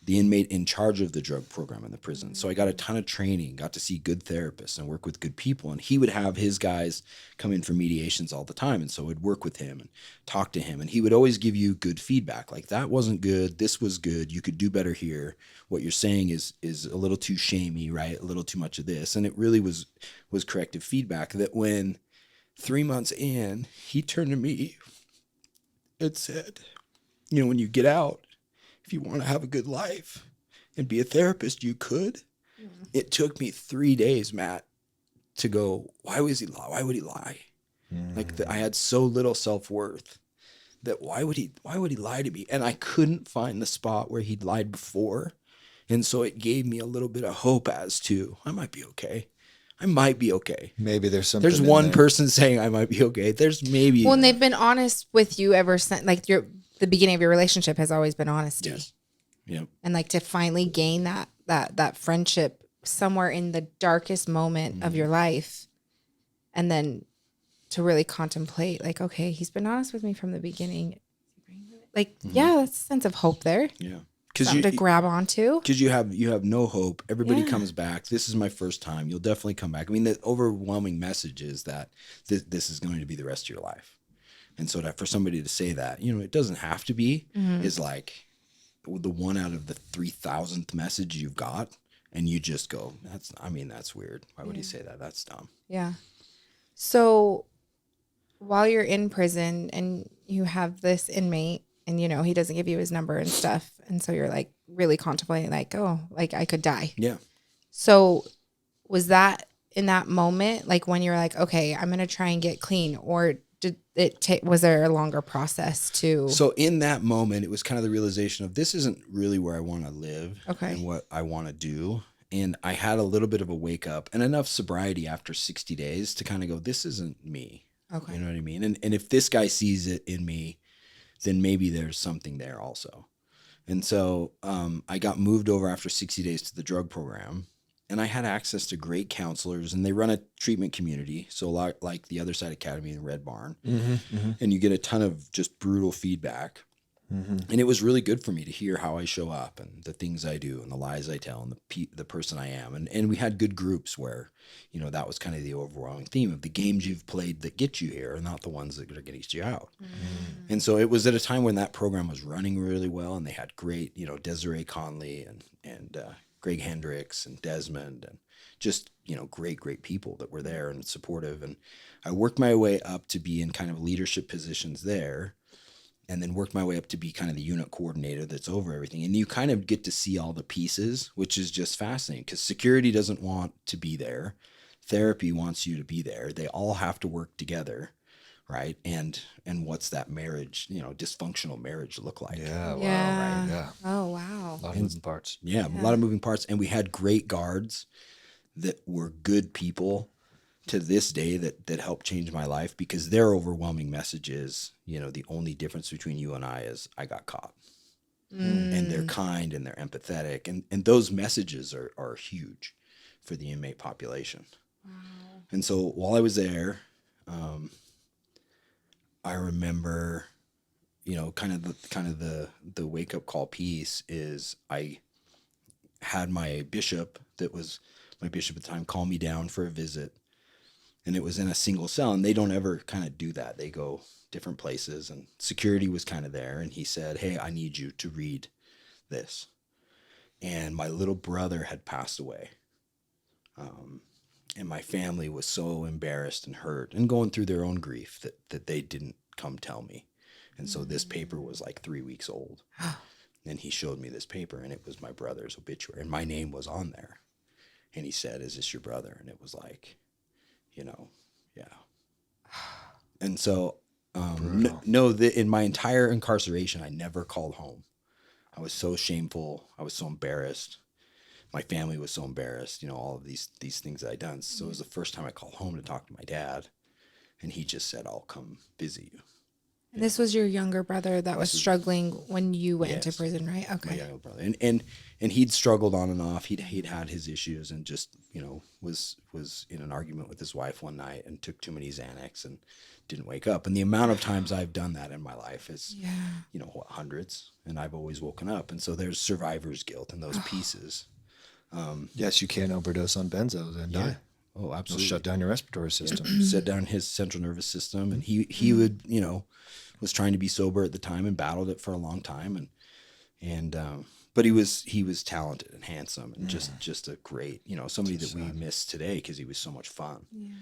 inmate in charge of the drug program in the prison. So I got a ton of training, got to see good therapists and work with good people. And he would have his guys come in for mediations all the time. And so I'd work with him and talk to him. And he would always give you good feedback. Like, that wasn't good. This was good. You could do better here. What you're saying is a little too shamey, right? A little too much of this. And it really was corrective feedback that when 3 months in, he turned to me and said, when you get out, if you want to have a good life and be a therapist, you could. Yeah. It took me 3 days, Matt, to go, why would he lie? I had so little self-worth that why would he lie to me? And I couldn't find the spot where he'd lied before. And so it gave me a little bit of hope as to, I might be okay. Maybe there's something. There's one person saying I might be okay. There's maybe. Well, and they've been honest with you ever since, like the beginning of your relationship has always been honesty. Yes. Yep. And like to finally gain that friendship somewhere in the darkest moment of your life. And then to really contemplate, like, okay, he's been honest with me from the beginning. Like, that's a sense of hope there. Yeah. Something to grab onto. Because you have no hope. Everybody comes back. This is my first time. You'll definitely come back. I mean, the overwhelming message is that this is going to be the rest of your life. And so that for somebody to say that, it doesn't have to be, is like the 1 out of the 3,000th message you've got. And you just go, that's weird. Why would he say that? That's dumb. Yeah. So while you're in prison and you have this inmate and, he doesn't give you his number and stuff. And so you're like really contemplating like, oh, like I could die. Yeah. So was that in that moment, like when you're like, okay, I'm going to try and get clean, or was there a longer process to? So in that moment, it was kind of the realization of this isn't really where I want to live and what I want to do. And I had a little bit of a wake up and enough sobriety after 60 days to kind of go, this isn't me. Okay. You know what I mean? And if this guy sees it in me, then maybe there's something there also. And so I got moved over after 60 days to the drug program, and I had access to great counselors, and they run a treatment community. So a lot like the Other Side Academy in Red Barn, and you get a ton of just brutal feedback. And it was really good for me to hear how I show up and the things I do and the lies I tell and the person I am. And we had good groups where, you know, that was kind of the overwhelming theme of the games you've played that get you here and not the ones that are going to get you out. And so it was at a time when that program was running really well, and they had great, you know, Desiree Conley and Greg Hendricks and Desmond and just, you know, great people that were there and supportive. And I worked my way up to be in kind of leadership positions there, and then worked my way up to be kind of the unit coordinator that's over everything. And you kind of get to see all the pieces, which is just fascinating, because security doesn't want to be there. Therapy wants you to be there. They all have to work together, right? And what's that marriage, you know, dysfunctional marriage look like? Yeah, wow. Yeah. Right, yeah. Oh, wow. A lot of moving parts. Yeah, a lot of moving parts. And we had great guards that were good people to this day that helped change my life, because their overwhelming message is, you know, the only difference between you and I is I got caught. And they're kind and they're empathetic. And those messages are huge for the inmate population. Wow. And so while I was there, I remember, you know, kind of the wake up call piece is I had my bishop that was my bishop at the time call me down for a visit, and it was in a single cell, and they don't ever kind of do that. They go different places, and security was kind of there, and he said, "Hey, I need you to read this." And my little brother had passed away. And my family was so embarrassed and hurt and going through their own grief that they didn't come tell me. And so this paper was like 3 weeks old. And he showed me this paper, and it was my brother's obituary, and my name was on there. And he said, "Is this your brother?" And it was like, you know, yeah. And so, that in my entire incarceration, I never called home. I was so shameful. I was so embarrassed. My family was so embarrassed, you know, all of these things that I'd done. So it was the first time I called home to talk to my dad, and he just said, "I'll come visit you." And this was your younger brother that was struggling when you went into prison, right? Okay. My younger brother, and he'd struggled on and off. He'd had his issues, and just, you know, was in an argument with his wife one night and took too many Xanax and didn't wake up. And the amount of times I've done that in my life is, you know, hundreds, and I've always woken up. And so there's survivor's guilt in those pieces. Yes, you can't overdose on benzos and die. Oh, absolutely. It'll shut down your respiratory system. Shut down his central nervous system, and he would, you know, was trying to be sober at the time and battled it for a long time, but he was talented and handsome and just a great, you know, somebody that we miss today because he was so much fun. Yeah.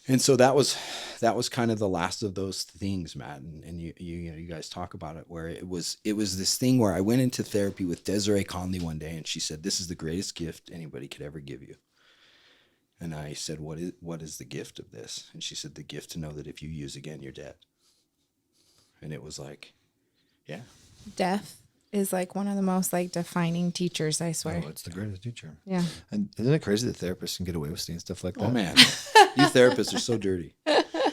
And so that was kind of the last of those things, Matt, and you guys talk about it, where it was this thing where I went into therapy with Desiree Conley one day, and she said, "This is the greatest gift anybody could ever give you." And I said, what is the gift of this? And she said, "The gift to know that if you use again, you're dead." And it was like, yeah. Death is like one of the most like defining teachers, I swear. Oh, it's the greatest teacher. Yeah. And isn't it crazy that therapists can get away with saying stuff like that? Oh, man. You therapists are so dirty.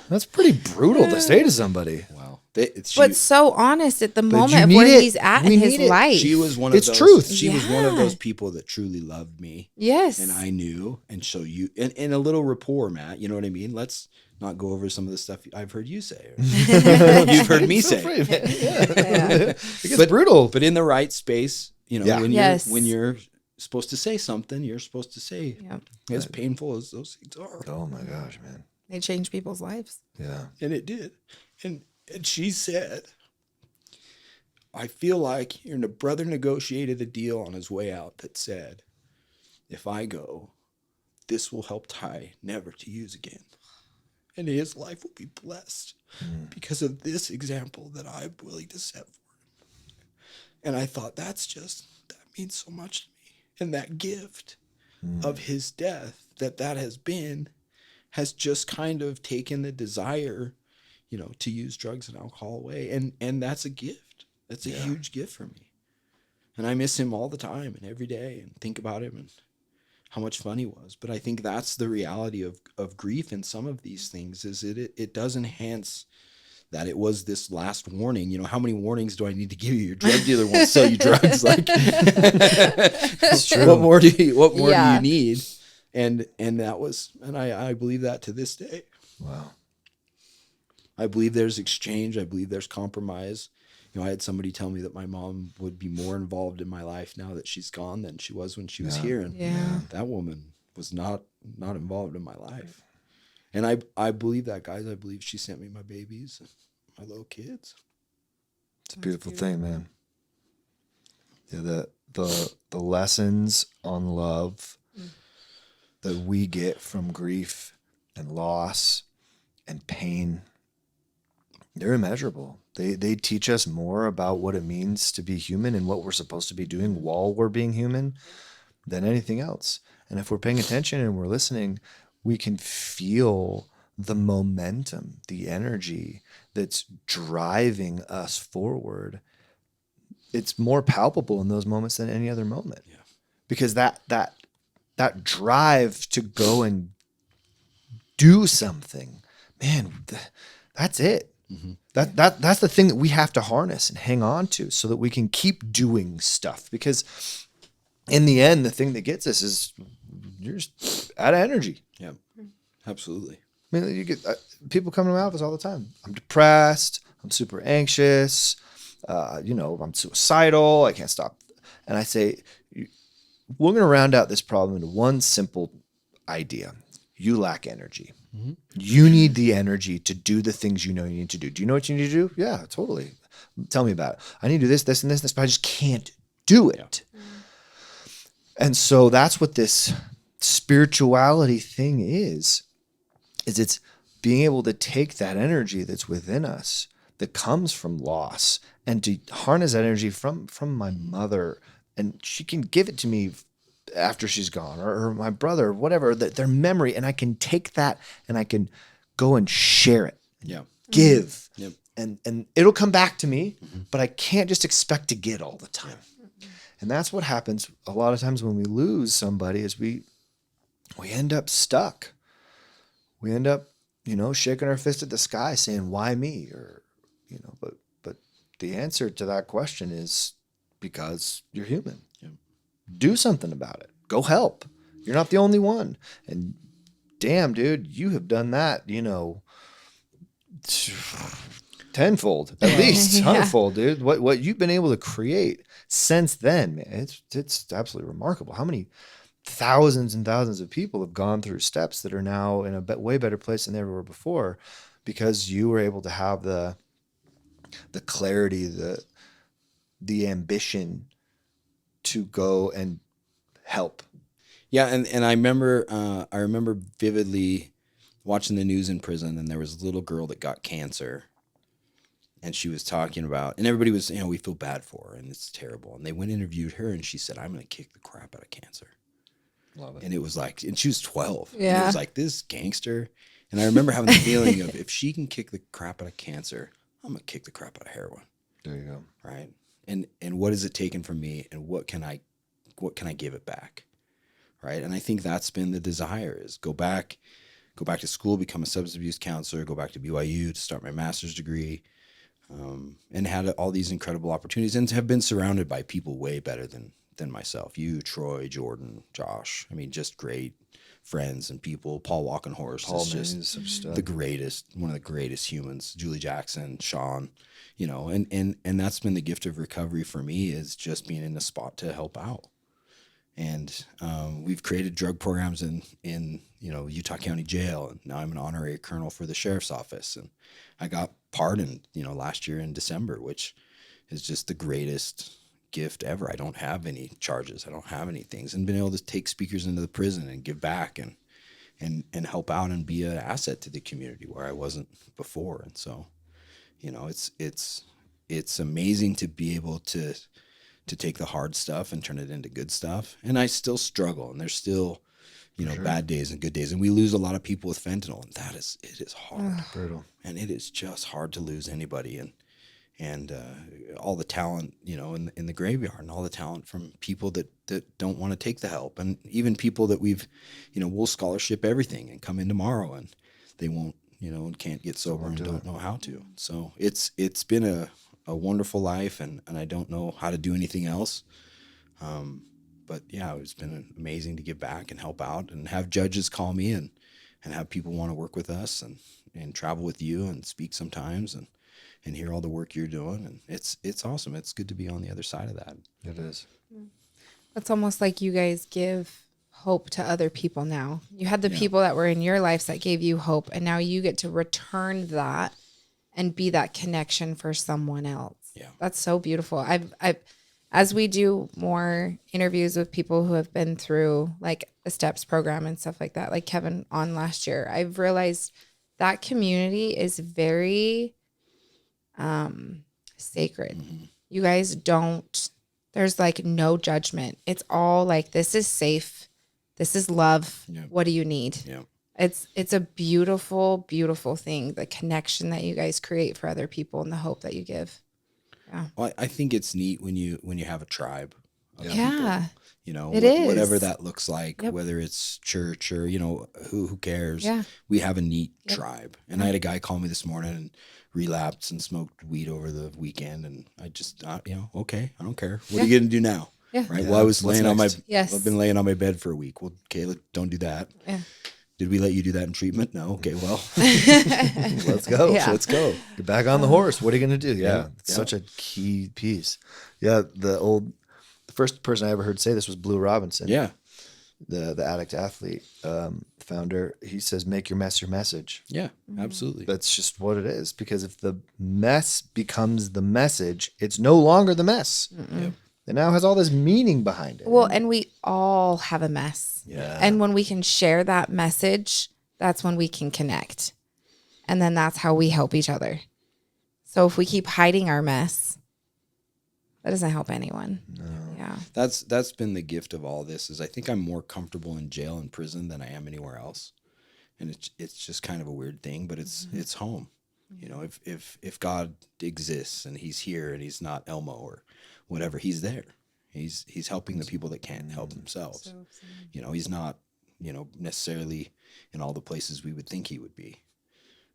That's pretty brutal to say to somebody. Wow. But so honest at the moment of where he's at in his life. She was one of those. It's truth. She was one of those people that truly loved me. Yes. And I knew. And so and a little rapport, Matt, you know what I mean? Let's not go over some of the stuff I've heard you say. Or you've heard me say. Free, it gets brutal. But in the right space, you know, when you're supposed to say something, you're supposed to say, as painful as those things are. Oh my gosh, man. They change people's lives. Yeah. And it did. And she said, "I feel like your brother negotiated a deal on his way out that said, if I go, this will help Ty never to use again. And his life will be blessed because of this example that I'm willing to set for him." And I thought, that means so much to me. And that gift of his death that has just kind of taken the desire, you know, to use drugs and alcohol away. And that's a gift. That's a huge gift for me. And I miss him all the time and every day and think about him and how much fun he was. But I think that's the reality of grief in some of these things, is it does enhance that it was this last warning. You know, how many warnings do I need to give you? Your drug dealer won't sell you drugs. Like, it's true. What more do you need? And that was, and I believe that to this day. Wow. I believe there's exchange. I believe there's compromise. You know, I had somebody tell me that my mom would be more involved in my life now that she's gone than she was when she was here. And that woman was not involved in my life. And I believe that, guys. I believe she sent me my babies, my little kids. It's a beautiful thing, man. Yeah, the lessons on love that we get from grief and loss and pain, they're immeasurable. They teach us more about what it means to be human and what we're supposed to be doing while we're being human than anything else. And if we're paying attention and we're listening, we can feel the momentum, the energy that's driving us forward. It's more palpable in those moments than any other moment. Yeah. Because that drive to go and do something, man, that's it. Mm-hmm. That's the thing that we have to harness and hang on to so that we can keep doing stuff. Because in the end, the thing that gets us is you're just out of energy. Yeah, absolutely. I mean, you get people coming to my office all the time. I'm depressed. I'm super anxious. I'm suicidal. I can't stop. And I say, we're going to round out this problem into one simple idea. You lack energy. Mm-hmm. You need the energy to do the things you know you need to do. Do you know what you need to do? Yeah, totally. Tell me about it. I need to do this, this, and this, but I just can't do it. Yeah. And so that's what this spirituality thing is it's being able to take that energy that's within us that comes from loss and to harness that energy from my mother, and she can give it to me after she's gone, or my brother, or whatever, their memory, and I can take that and I can go and share it. Yeah. Give. Yep. And it'll come back to me, but I can't just expect to get all the time. Yeah. And that's what happens a lot of times when we lose somebody is we end up stuck. We end up, shaking our fist at the sky saying, why me? Or, but the answer to that question is because you're human. Yeah. Do something about it. Go help. You're not the only one. And damn, dude, you have done that, tenfold, at least hundredfold, dude. What you've been able to create since then, man, it's absolutely remarkable. How many thousands and thousands of people have gone through steps that are now in a way better place than they ever were before, because you were able to have the clarity, the ambition to go and help. Yeah, and I remember vividly watching the news in prison, and there was a little girl that got cancer, and she was talking about, and everybody was, we feel bad for her, and it's terrible. And they went and interviewed her, and she said, I'm going to kick the crap out of cancer. Love it. And it was like, and she was 12. Yeah. And it was like, this gangster. And I remember having the feeling of, if she can kick the crap out of cancer, I'm going to kick the crap out of heroin. There you go. Right. And what is it taken from me, and what can I give it back? Right. And I think that's been the desire, is go back to school, become a substance abuse counselor, go back to BYU to start my master's degree, and had all these incredible opportunities, and have been surrounded by people way better than myself. You, Troy, Jordan, Josh. I mean, just great friends and people. Paul Walkenhorst is just the greatest, one of the greatest humans. Julie Jackson, Sean, and that's been the gift of recovery for me, is just being in a spot to help out. And we've created drug programs in Utah County Jail, and now I'm an honorary colonel for the sheriff's office. And I got pardoned, last year in December, which is just the greatest gift ever. I don't have any charges. I don't have any things, and been able to take speakers into the prison and give back and help out and be an asset to the community where I wasn't before. And so, it's amazing to be able to take the hard stuff and turn it into good stuff. And I still struggle, and there's still, sure, bad days and good days. And we lose a lot of people with fentanyl, and it is hard. Brutal. And it is just hard to lose anybody. And all the talent, in the graveyard, and all the talent from people that don't want to take the help. And even people that we'll scholarship everything and come in tomorrow, and they won't and can't get sober and don't know how to. So it's been a wonderful life, and I don't know how to do anything else. But yeah, it's been amazing to give back and help out and have judges call me and have people want to work with us and travel with you and speak sometimes and hear all the work you're doing. And it's awesome. It's good to be on the other side of that. It is. It's almost like you guys give hope to other people now. You had the people that were in your lives that gave you hope, and now you get to return that and be that connection for someone else. Yeah. That's so beautiful. I've as we do more interviews with people who have been through like a STEPS program and stuff like that, like Kevin on last year, I've realized that community is very sacred. Mm-hmm. You guys don't, there's like no judgment. It's all like, this is safe. This is love. Yeah. What do you need? Yeah. It's a beautiful, beautiful thing. The connection that you guys create for other people and the hope that you give. Yeah. Well, I think it's neat when you have a tribe. Of Yeah. people, it is. whatever that looks like, Yep. whether it's church or, who cares? Yeah. We have a neat Yep. tribe. And I had a guy call me this morning and relapsed and smoked weed over the weekend. And I just thought, okay, I don't care. What are you going to do now? Yeah. Right. Yeah. Well, I was What's laying on next? Yes. I've been laying on my bed for a week. Well, okay, don't do that. Yeah. Did we let you do that in treatment? No. Okay. Well, Let's go. Yeah. let's go. Get back on the horse. What are you going to do? Yeah. Yeah. It's such a key piece. Yeah. The first person I ever heard say this was Blue Robinson. Yeah. The addict athlete founder. He says, make your mess your message. Yeah, absolutely. That's just what it is. Because if the mess becomes the message, it's no longer the mess. Yep. It now has all this meaning behind it. Well, and we all have a mess. Yeah. And when we can share that message, that's when we can connect. And then that's how we help each other. So if we keep hiding our mess, that doesn't help anyone. No. Yeah. That's been the gift of all this is I think I'm more comfortable in jail and prison than I am anywhere else. And it's just kind of a weird thing, but it's home. If God exists and he's here and he's not Elmo or whatever, he's there. He's helping the people that can't help themselves. He's not, necessarily in all the places we would think he would be.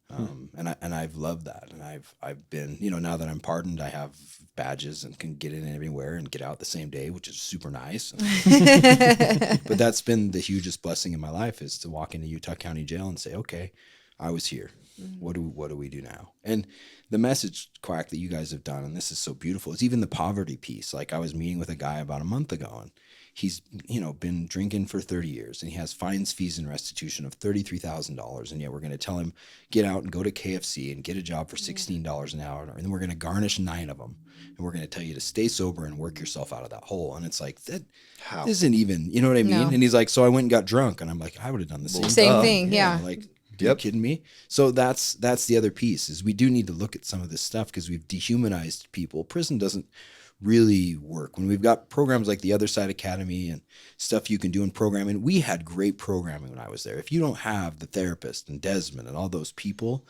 And I've loved that. And I've been, now that I'm pardoned, I have badges and can get in anywhere and get out the same day, which is super nice. But that's been the hugest blessing in my life is to walk into Utah County Jail and say, okay, I was here. What do we do now? And the message, Quack, that you guys have done, and this is so beautiful, is even the poverty piece. Like I was meeting with a guy about a month ago, and he's, been drinking for 30 years, and he has fines, fees, and restitution of $33,000. And yet we're going to tell him, get out and go to KFC and get a job for $16 an hour. And then we're going to garnish 9 of them. And we're going to tell you to stay sober and work yourself out of that hole. And it's like, that isn't even, you know what I mean? No. And he's like, so I went and got drunk. And I'm like, I would have done the same Same thing. Yeah. Like, are you kidding me? So that's the other piece is we do need to look at some of this stuff because we've dehumanized people. Prison doesn't really work. When we've got programs like the Other Side Academy and stuff you can do in programming, we had great programming when I was there. If you don't have the therapist and Desmond and all those people,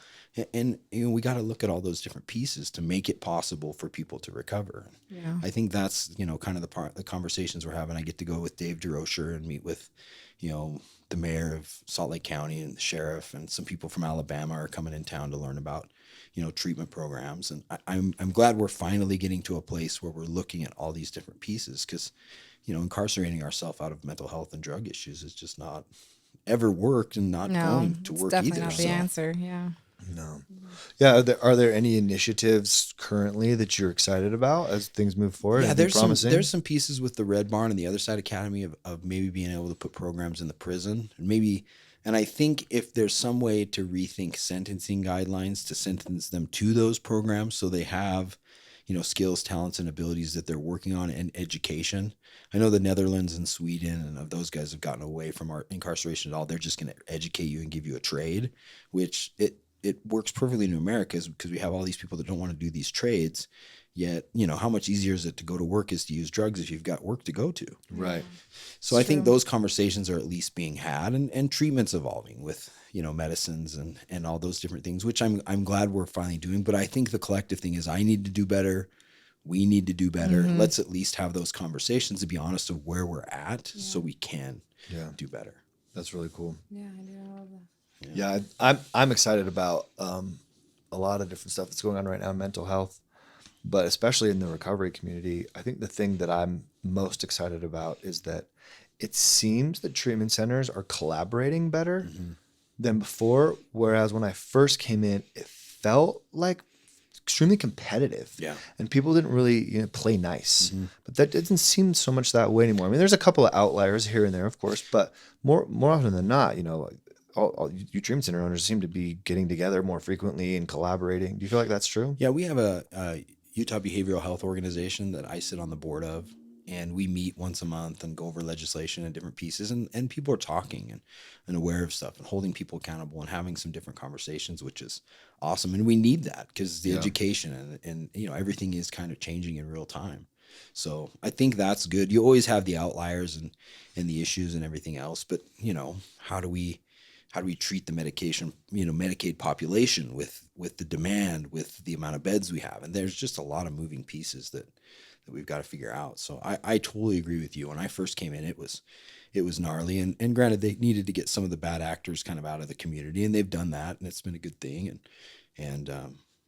and we got to look at all those different pieces to make it possible for people to recover. Yeah. I think that's, kind of the conversations we're having. I get to go with Dave DeRocher and meet with, the mayor of Salt Lake County and the sheriff and some people from Alabama are coming in town to learn about, treatment programs. And I'm glad we're finally getting to a place where we're looking at all these different pieces because, incarcerating ourselves out of mental health and drug issues is just not ever worked and not going to work definitely either. not the answer. Yeah. No. Yeah. Are there any initiatives currently that you're excited about as things move forward? Yeah, Anything promising? there's some pieces with the Red Barn and the Other Side Academy of maybe being able to put programs in the prison and I think if there's some way to rethink sentencing guidelines to sentence them to those programs so they have, skills, talents, and abilities that they're working on and education. I know the Netherlands and Sweden and of those guys have gotten away from our incarceration at all. They're just going to educate you and give you a trade, which it works perfectly in America because we have all these people that don't want to do these trades. Yet, how much easier is it to go to work is to use drugs if you've got work to go to. Right. So I think those conversations are at least being had and treatments evolving with, medicines and all those different things, which I'm glad we're finally doing. But I think the collective thing is I need to do better. We need to do better. Mm-hmm. Let's at least have those conversations to be honest of where we're at so we can do better. That's really cool. Yeah, I do. I love that. Yeah, I'm excited about a lot of different stuff that's going on right now in mental health, but especially in the recovery community. I think the thing that I'm most excited about is that it seems that treatment centers are collaborating better than before. Whereas when I first came in, it felt like extremely competitive. Yeah. And people didn't really, play nice. But that doesn't seem so much that way anymore. I mean, there's a couple of outliers here and there, of course, but more often than not, all you treatment center owners seem to be getting together more frequently and collaborating. Do you feel like that's true? Yeah, we have a Utah Behavioral Health Organization that I sit on the board of, and we meet once a month and go over legislation and different pieces, and people are talking and aware of stuff and holding people accountable and having some different conversations, which is awesome. And we need that because the education and everything is kind of changing in real time. So I think that's good. You always have the outliers and the issues and everything else, but how do we treat the Medicaid population with the demand, with the amount of beds we have? And there's just a lot of moving pieces that we've got to figure out. So I totally agree with you. When I first came in, it was gnarly. And granted, they needed to get some of the bad actors kind of out of the community, and they've done that, and it's been a good thing. And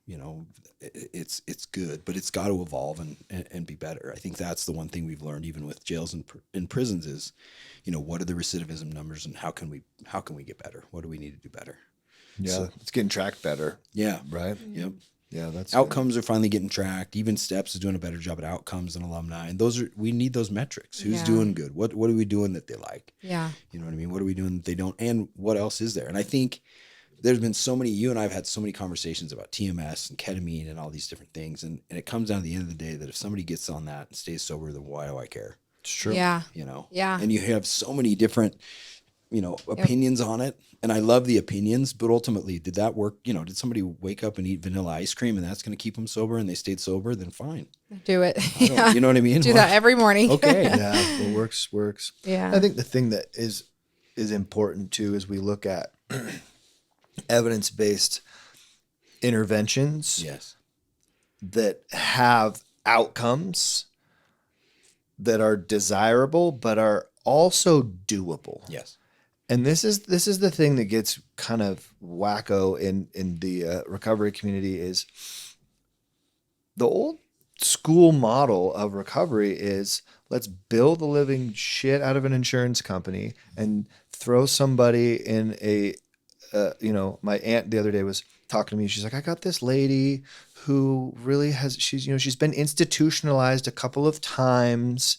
it's good, but it's got to evolve and be better. I think that's the one thing we've learned, even with jails and prisons, is, what are the recidivism numbers and how can we get better? What do we need to do better? Yeah, So, it's getting tracked better. Yeah. Right? Yep. Yeah, that's Outcomes are finally getting tracked. Even Steps is doing a better job at outcomes than alumni. And we need those metrics. Who's doing good? What are we doing that they like? Yeah. You know what I mean? What are we doing that they don't? And what else is there? And I think there's been so many, you and I have had so many conversations about TMS and ketamine and all these different things. And it comes down to the end of the day that if somebody gets on that and stays sober, then why do I care? It's true. Yeah. Yeah. And you have so many different, opinions on it. And I love the opinions, but ultimately, did that work? Did somebody wake up and eat vanilla ice cream and that's going to keep them sober and they stayed sober? Then fine. Do it. You know what I mean? Do that every morning. Okay. Yeah, what works. Yeah. I think the thing that is important too is we look at evidence-based interventions Yes. that have outcomes that are desirable but are also doable. Yes. And this is the thing that gets kind of wacko in the recovery community is the old school model of recovery is let's build the living shit out of an insurance company and throw somebody in a my aunt the other day was talking to me. She's like, I got this lady who really she's been institutionalized a couple of times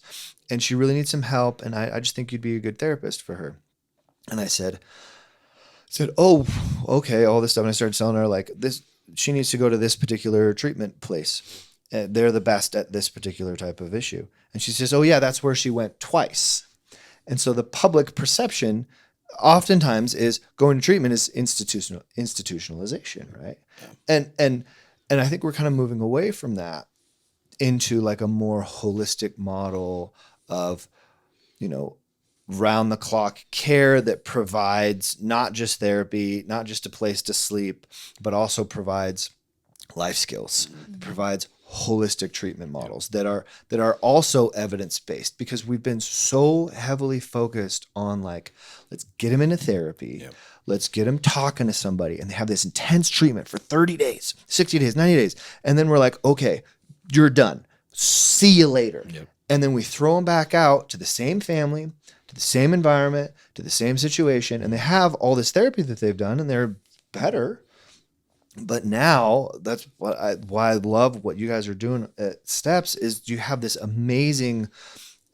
and she really needs some help. And I just think you'd be a good therapist for her. And I said, oh, okay, all this stuff. And I started telling her like this, she needs to go to this particular treatment place. They're the best at this particular type of issue. And she says, oh yeah, that's where she went twice. And so the public perception oftentimes is going to treatment is institutionalization, right? Yeah. And I think we're kind of moving away from that into like a more holistic model of, round the clock care that provides not just therapy, not just a place to sleep, but also provides life skills, provides holistic treatment models that are also evidence-based, because we've been so heavily focused on like, let's get them into therapy. Yep. Let's get them talking to somebody, and they have this intense treatment for 30 days, 60 days, 90 days. And then we're like, okay, you're done. See you later. Yep. And then we throw them back out to the same family, to the same environment, to the same situation. And they have all this therapy that they've done and they're better. But now that's why I love what you guys are doing at Steps is you have this amazing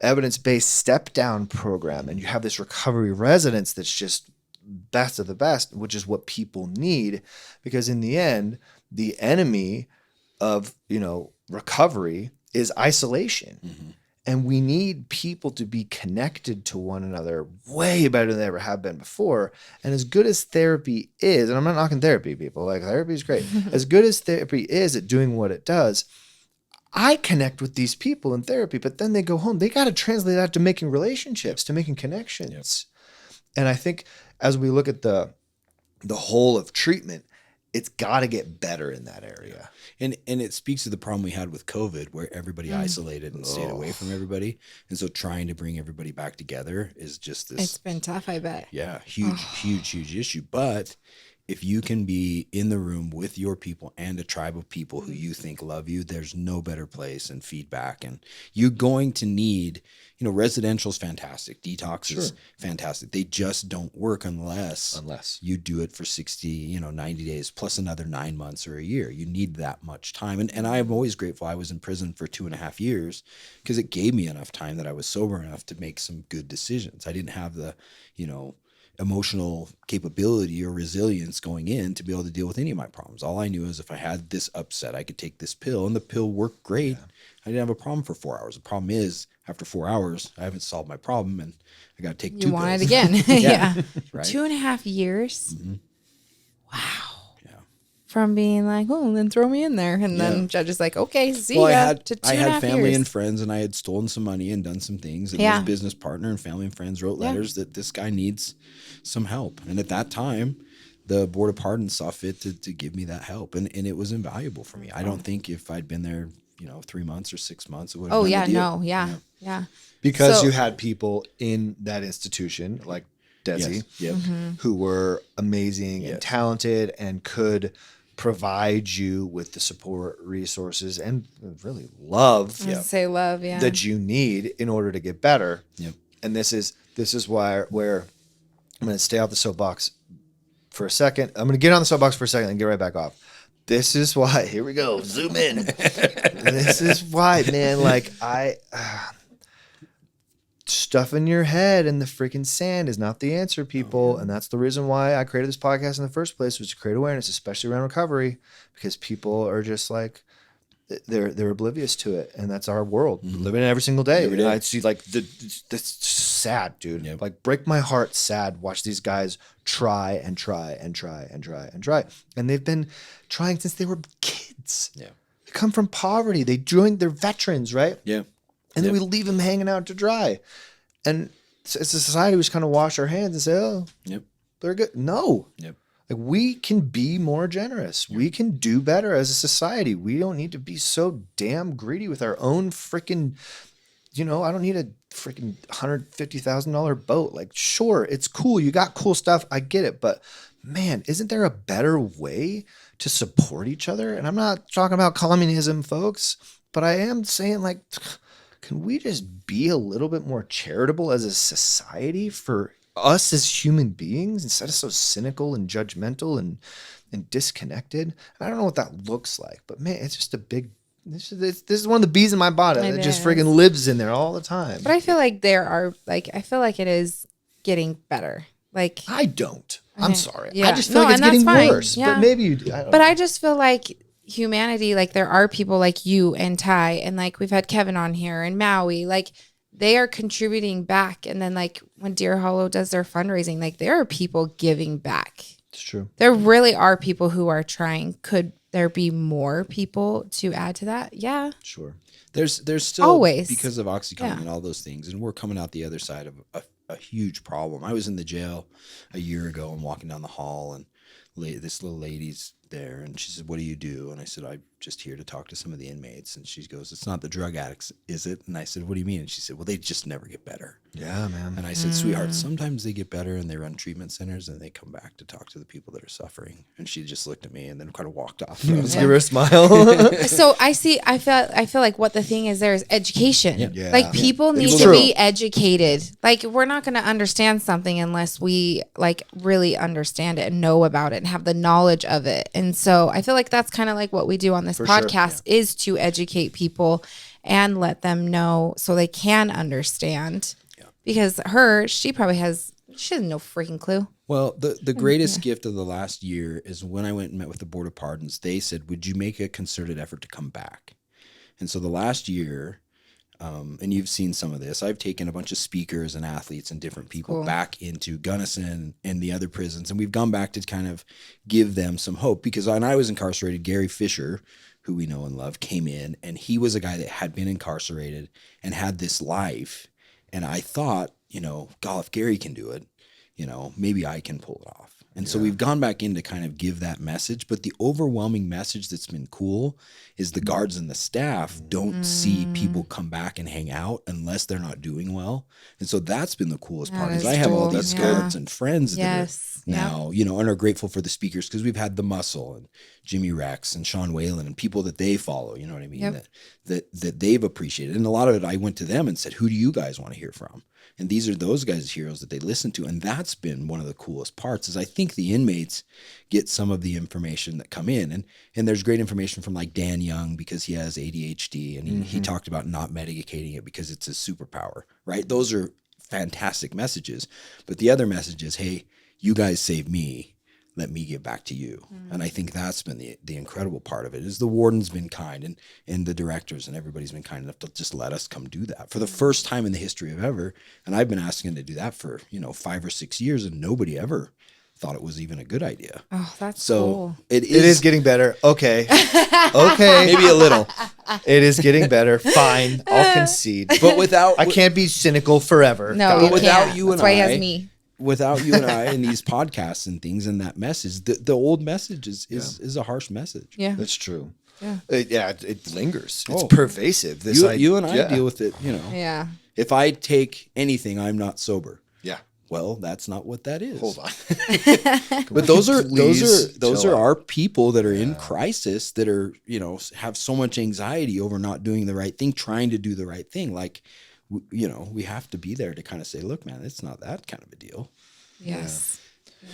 evidence-based step down program, and you have this recovery residence that's just best of the best, which is what people need, because in the end, the enemy of, recovery is isolation. Mm-hmm. And we need people to be connected to one another way better than they ever have been before. And as good as therapy is, and I'm not knocking therapy, people, like therapy is great. As good as therapy is at doing what it does, I connect with these people in therapy, but then they go home. They got to translate that to making relationships, to making connections. Yep. And I think as we look at the whole of treatment, it's got to get better in that area. And it speaks to the problem we had with COVID, where everybody isolated and stayed away from everybody. And so trying to bring everybody back together is just this. It's been tough, I bet. Yeah, huge issue. But if you can be in the room with your people and a tribe of people who you think love you, there's no better place than feedback. And you're going to need, residential is fantastic. Detox is fantastic. They just don't work unless you do it for 60, 90 days plus another 9 months or a year. You need that much time. And I am always grateful I was in prison for 2.5 years because it gave me enough time that I was sober enough to make some good decisions. I didn't have the, emotional capability or resilience going in to be able to deal with any of my problems. All I knew is if I had this upset, I could take this pill, and the pill worked great. Yeah. I didn't have a problem for 4 hours. The problem is after 4 hours, I haven't solved my problem, and I got to take 2 pills. You want it again. Yeah. Right? 2.5 years. Mm-hmm. Wow. Yeah. From being like, oh, then throw me in there. And then judge is like, okay, see ya. I had family and friends, and I had stolen some money and done some things. And his business partner and family and friends wrote letters that this guy needs some help. And at that time, the Board of Pardons saw fit to give me that help. And it was invaluable for me. I don't think if I'd been there, 3 months or 6 months, it would have been a deal. Yeah. Because you had people in that institution like Desi, who were amazing and talented and could provide you with the support, resources, and really love. Say love, that you need in order to get better. Yep. And this is where I'm going to stay off the soapbox for a second. I'm going to get on the soapbox for a second and get right back off. This is why. Here we go. Zoom in. This is why, man. Like stuffing your head in the freaking sand is not the answer, people. And that's the reason why I created this podcast in the first place, was to create awareness, especially around recovery, because people are just like, they're oblivious to it. And that's our world. Mm-hmm. Living it every single day. And I see like that's sad, dude. Yep. Like break my heart sad. Watch these guys try and try and try and try and try. And they've been trying since they were kids. Yeah. They come from poverty. They're veterans, right? Yeah. And then we leave them hanging out to dry. And it's a society we just kind of wash our hands and say, oh, they're good. No. Yep. Like we can be more generous. Yep. We can do better as a society. We don't need to be so damn greedy with our own freaking, I don't need a freaking $150,000 boat. Like, sure, it's cool. You got cool stuff. I get it. But man, isn't there a better way to support each other? And I'm not talking about communism, folks, but I am saying like, can we just be a little bit more charitable as a society for us as human beings instead of so cynical and judgmental and disconnected? And I don't know what that looks like, but man, it's just this is one of the bees in my body that just friggin' lives in there all the time. But I feel like I feel like it is getting better. Like I don't. I'm sorry. Yeah. I just feel like it's getting worse. Yeah. But maybe you do. I just feel like humanity, like there are people like you and Ty, and like we've had Kevin on here and Maui, like they are contributing back. And then like when Deer Hollow does their fundraising, like there are people giving back. It's true. There really are people who are trying. Could there be more people to add to that? Yeah. Sure. There's still always, because of OxyContin and all those things, and we're coming out the other side of a huge problem. I was in the jail a year ago and walking down the hall, and this little lady's there, and she said, "What do you do?" And I said, "I'm just here to talk to some of the inmates." And she goes, "It's not the drug addicts, is it?" And I said, "What do you mean?" And she said, "Well, they just never get better." Yeah, man. And I said, "Sweetheart, sometimes they get better and they run treatment centers and they come back to talk to the people that are suffering." And she just looked at me and then kind of walked off. Just give her a smile. So I feel like what the thing is, there is education. Yeah. Like people need to be educated. Like we're not going to understand something unless we like really understand it and know about it and have the knowledge of it. And so I feel like that's kind of like what we do on this podcast is to educate people and let them know so they can understand. Yeah. Because she has no freaking clue. Well, the greatest gift of the last year is when I went and met with the Board of Pardons. They said, "Would you make a concerted effort to come back?" And so the last year, and you've seen some of this, I've taken a bunch of speakers and athletes and different people back into Gunnison and the other prisons. And we've gone back to kind of give them some hope, because when I was incarcerated, Gary Fisher, who we know and love, came in, and he was a guy that had been incarcerated and had this life. And I thought, God, if Gary can do it, maybe I can pull it off. And so we've gone back in to kind of give that message. But the overwhelming message that's been cool is the guards and the staff don't see people come back and hang out unless they're not doing well. And so that's been the coolest part. Is I have all these guards and friends that are now, you know, and are grateful for the speakers because we've had the Muscle and Jimmy Rex and Sean Whalen and people that they follow, you know what I mean? That they've appreciated. And a lot of it, I went to them and said, who do you guys want to hear from? And these are those guys' heroes that they listen to. And that's been one of the coolest parts is I think the inmates get some of the information that come in. And there's great information from like Dan Young because he has ADHD and he talked about not medicating it because it's a superpower, right? Those are fantastic messages. But the other message is, hey, you guys saved me. Let me give back to you. And I think that's been the incredible part of it is the warden's been kind and the directors and everybody's been kind enough to just let us come do that for the first time in the history of ever. And I've been asking to do that for, 5 or 6 years and nobody ever thought it was even a good idea. Oh, that's cool. It is getting better. Okay. Maybe a little. It is getting better. Fine. I'll concede. But I can't be cynical forever. No, but without you that's and why he has me. Without you and I and these podcasts and things and that message, the old message is a harsh message. Yeah, that's true. Yeah, it lingers. It's pervasive. You and I deal with it. Yeah. If I take anything, I'm not sober. Yeah. Well, that's not what that is. Hold on. But those are our people that are in crisis that are have so much anxiety over not doing the right thing, trying to do the right thing, like. We have to be there to kind of say, look, man, it's not that kind of a deal. Yes.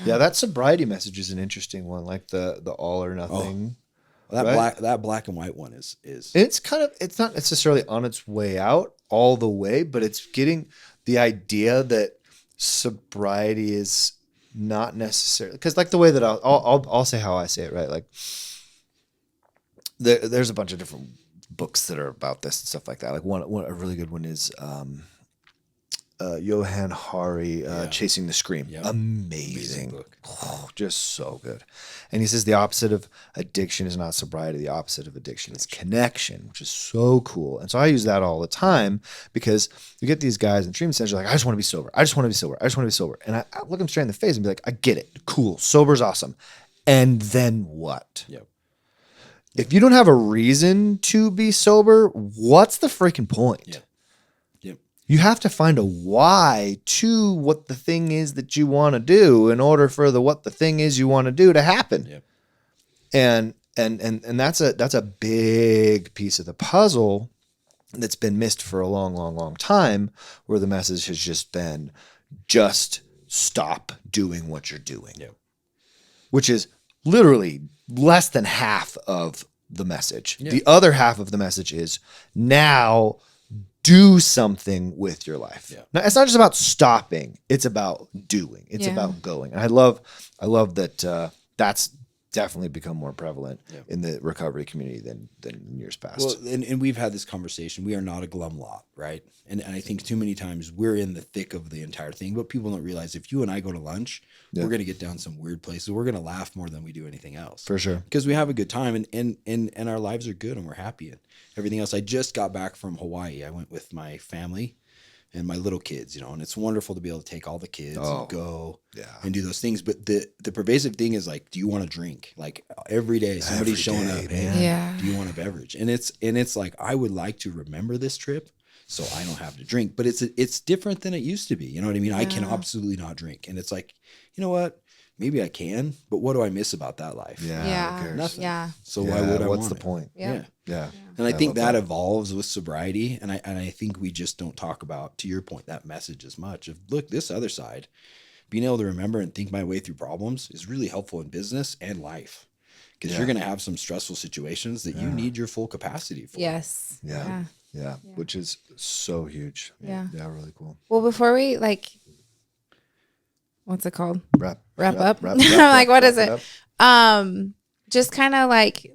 Yeah, that sobriety message is an interesting one, like the all or nothing. Well, that black and white one is it's not necessarily on its way out all the way, but it's getting the idea that sobriety is not necessarily because like the way that I'll say how I say it, right? Like there's a bunch of different books that are about this and stuff like that. Like one a really good one is Johann Hari, Chasing the Scream. Yep. Amazing book. Oh, just so good. And he says the opposite of addiction is not sobriety. The opposite of addiction is connection, which is so cool. And so I use that all the time because you get these guys in treatment centers like, I just want to be sober. I just want to be sober. I just want to be sober. And I look them straight in the face and be like, I get it. Cool. Sober's awesome. And then what? Yep. If you don't have a reason to be sober, what's the freaking point? Yeah. Yep. You have to find a why to what the thing is that you want to do in order for what the thing is you want to do to happen. Yep. And that's a big piece of the puzzle that's been missed for a long, long, long time, where the message has just been just stop doing what you're doing. Yep. Which is literally less than half of the message. Yeah. The other half of the message is now do something with your life. Yeah. Now, it's not just about stopping. It's about doing. It's about going. And I love that that's definitely become more prevalent in the recovery community than in years past. Well, and we've had this conversation. We are not a glum lot, right? And I think too many times we're in the thick of the entire thing, but people don't realize if you and I go to lunch, we're going to get down some weird places. We're going to laugh more than we do anything else. For sure. Because we have a good time and our lives are good and we're happy and everything else. I just got back from Hawaii. I went with my family and my little kids, and it's wonderful to be able to take all the kids and go and do those things. But the pervasive thing is like, do you want to drink? Like every day somebody's showing up. Hey, do you want a beverage? And it's like, I would like to remember this trip so I don't have to drink, but it's different than it used to be. You know what I mean? Yeah. I can absolutely not drink. And it's like, you know what? Maybe I can, but what do I miss about that life? Yeah. Nothing. Yeah. So why would I? What's the point? Yeah. Yeah. And I think that evolves with sobriety. And I think we just don't talk about, to your point, that message as much of, look, this other side, being able to remember and think my way through problems is really helpful in business and life. Because you're going to have some stressful situations that you need your full capacity for. Yes. Yeah. Which is so huge. Yeah, really cool. Well, before we what's it called? Wrap up. I'm like, what is it? Just kind of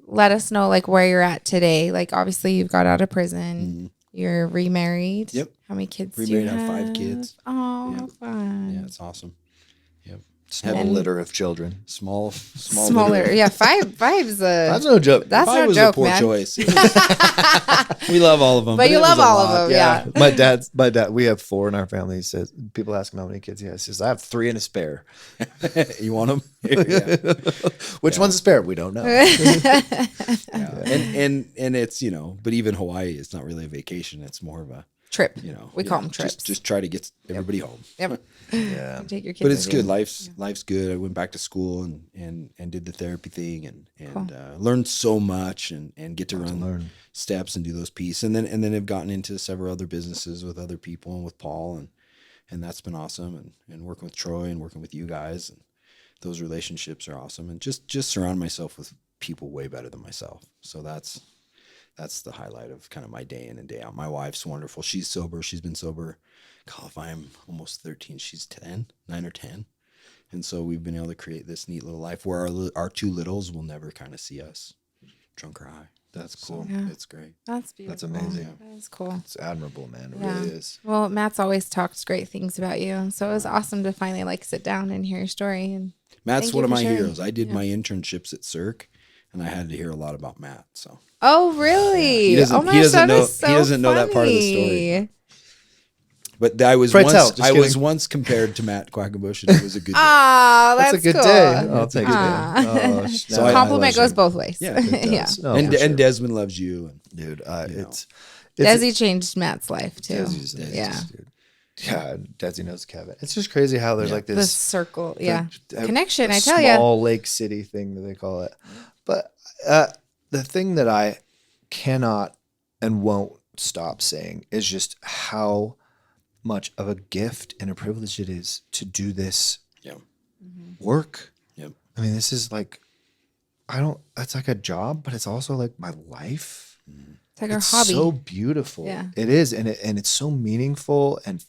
let us know where you're at today. Obviously you've got out of prison. Mm-hmm. You're remarried. Yep. How many kids remarried, do you have? 5 kids. Oh, fun. Yeah, it's awesome. Yep. Have a litter of children. Smaller. Yeah, five's That's no joke. That's Five no was joke, a poor man. choice. We love all of them, But you it was love a all lot. of them, yeah. My dad, we have 4 in our family. He says, people ask him how many kids he has. He says, I have 3 and a spare. You want them? Which one's a spare? We don't know. And it's, but even Hawaii, it's not really a vacation. It's more of a trip. We call them trips. Just try to get everybody home. Yep. Yeah. Take your kids But it's with good. you. Life's good. I went back to school and did the therapy thing and learned so much and get to run steps and do those pieces. And then have gotten into several other businesses with other people and with Paul and that's been awesome. And working with Troy and working with you guys, and those relationships are awesome. And just surround myself with people way better than myself. So that's the highlight of kind of my day in and day out. My wife's wonderful. She's sober. She's been sober. God, if I'm almost 13, she's 9 or 10. And so we've been able to create this neat little life where our 2 littles will never kind of see us drunk or high. That's cool. Yeah. It's great. That's beautiful. That's amazing. That's cool. It's admirable, man. It Yeah. really is. Well, Matt's always talked great things about you. So it was awesome to finally sit down and hear your story. And Matt's thank one you of for my sharing. heroes. I did my internships at Cirque, and I had to hear a lot about Matt. So Oh, really? He doesn't- oh my he gosh, doesn't that know- is so he doesn't know that part of the story. funny. But I was Pray tell, once just I was kidding. once compared to Matt Quackenbush, and it was a good day. Ah, That's, that's a good cool. day. Oh, thanks, Ah. man. Oh, So I Compliment love goes him. both ways. Yeah, it yeah. does. No, and for sure. and Desmond loves you. And Dude, You know. it's Desi changed Matt's life too. Desi's amazing, Yeah. dude. Yeah, Desi knows Kevin. It's just crazy how there's like The this circle, the- connection. a I tell you. small lake city thing that they call it. But the thing that I cannot and won't stop saying is just how much of a gift and a privilege it is to do this yeah, work. Yep. I mean, this is like, it's like a job, but it's also like my life. It's like our It's hobby. so beautiful. Yeah. It is. And it's so meaningful and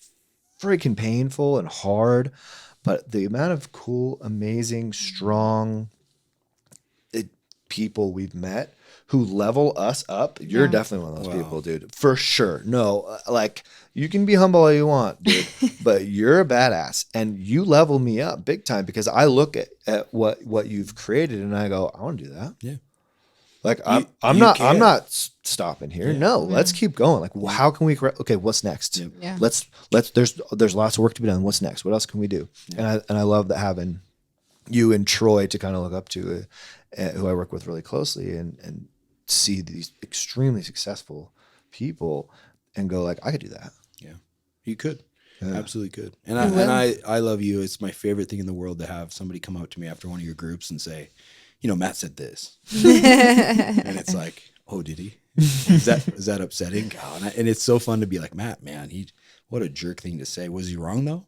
freaking painful and hard. But the amount of cool, amazing, strong people we've met who level us up, you're Yeah. definitely one of those Wow. people, dude. For sure. No, like you can be humble all you want, dude, but you're a badass and you level me up big time because I look at what you've created and I go, I want to do that. Yeah. Like You I'm can. not stopping here. No, let's keep going. Like, well, how can we? Okay, what's next? Yeah. Let's. There's lots of work to be done. What's next? What else can we do? And I love that having you and Troy to kind of look up to, who I work with really closely, and see these extremely successful people, and go like, I could do that. Yeah, you could. Yeah. Absolutely could. will. And I love you. It's my favorite thing in the world to have somebody come up to me after one of your groups and say, Matt said this. And it's like, oh, did he? Is that upsetting? God, and it's so fun to be like, Matt, man, what a jerk thing to say. Was he wrong though?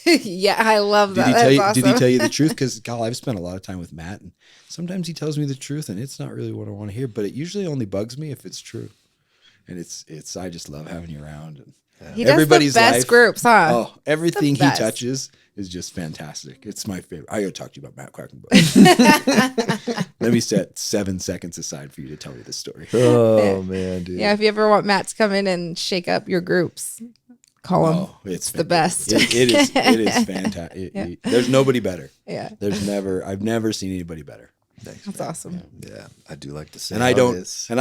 Yeah, I love that. Did he That's tell you? awesome. Did he tell you the truth? Because God, I've spent a lot of time with Matt, and sometimes he tells me the truth, and it's not really what I want to hear. But it usually only bugs me if it's true. And it's. I just love having you around. And He does everybody's the best life- groups, huh? Oh, everything he best. touches is just fantastic. It's my favorite. I gotta talk to you about Matt Quackenbush. Let me set 7 seconds aside for you to tell me this story. Oh man, dude. Yeah, if you ever want Matt to come in and shake up your groups, call him. Oh, it's the best. It is fantastic. There's nobody better. Yeah, I've never seen anybody better. Thanks, that's man. awesome. Yeah, I do like to say. And how I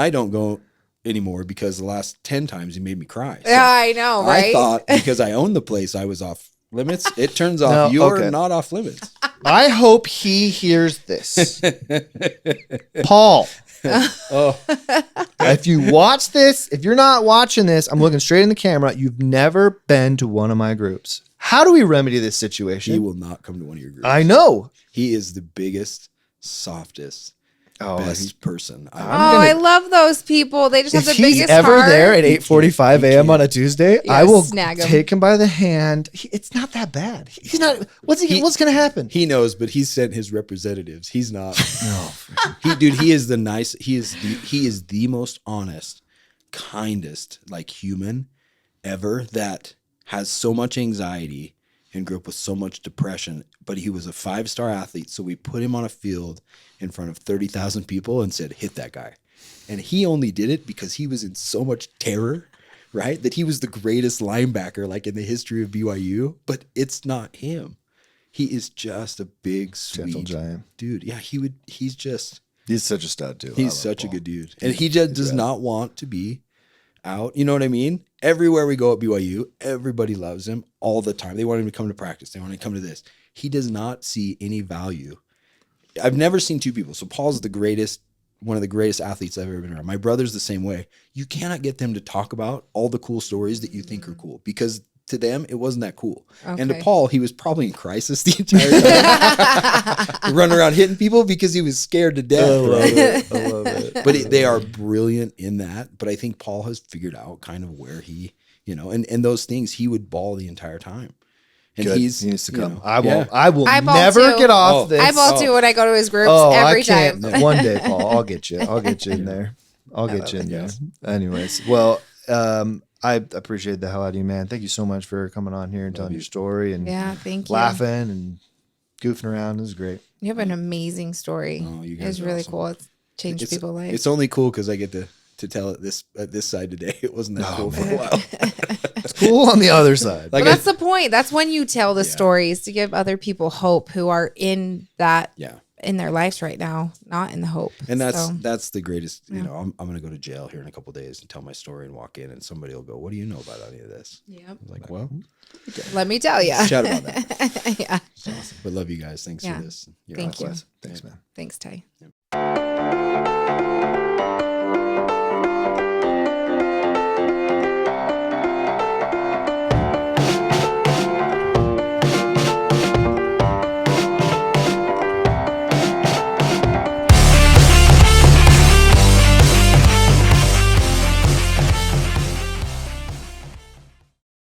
it don't go anymore because the last 10 times he made me cry. So Yeah, I know, right? I thought because I owned the place, I was off limits. It turns out No, you're okay. not off limits. I hope he hears this. Paul, Oh, if you watch this, if you're not watching this, I'm looking straight in the camera. You've never been to one of my groups. How do we remedy this he situation? will not come to one of your groups. I know. He is the biggest, softest, best person. Oh, I love those people. They just have If the he's biggest ever heart. there at 8:45 a.m. on a Tuesday, Yeah, I will snag him. take him by the hand. It's not that bad. He's not. What's going to happen? He knows, but he sent his representatives. He's not. He is the nice. He is the most honest, kindest, human ever that has so much anxiety and grew up with so much depression. But he was a 5-star athlete, so we put him on a field in front of 30,000 people and said, "Hit that guy." And he only did it because he was in so much terror, right? That he was the greatest linebacker in the history of BYU. But it's not him. He is just a big, gentle sweet giant dude. Yeah, he's such a stud too. He's such a good dude. And he just does not want to be out. You know what I mean? Everywhere we go at BYU, everybody loves him all the time. They want him to come to practice. They want him to come to this. He does not see any value. I've never seen two people. So Paul's one of the greatest athletes I've ever been around. My brother's the same way. You cannot get them to talk about all the cool stories that you think are cool because to them, it wasn't that cool. Okay. And to Paul, he was probably in crisis the entire time. Running around hitting people because he was scared to death. I love it. But they are brilliant in that. But I think Paul has figured out kind of where he, and those things he would ball the entire time. And he needs to come. I will never get off this. I ball too when I go to his groups every time. One day, Paul, I'll get you. I'll get you in there. I'll get you in there. Anyways, well, I appreciate the hell out of you, man. Thank you so much for coming on here and telling your story and thank you. Laughing and goofing around. It was great. You have an amazing story. Oh, you guys it's really awesome. Cool. It's changed people's lives. It's only cool because I get to tell it this side today. It wasn't that cool for a while. It's cool on the other side. Like that's the point. That's when you tell the stories to give other people hope who are in that. Yeah. In their lives right now, not in the hope. And that's the greatest, I'm going to go to jail here in a couple of days and tell my story and walk in and somebody will go, what do you know about any of this? Yep. I'm like, well, okay. Let me tell you. Chat about that. Yeah. It's awesome. But love you guys. Thanks for this. Thank you. Thanks, man. Thanks, Ty. Yep.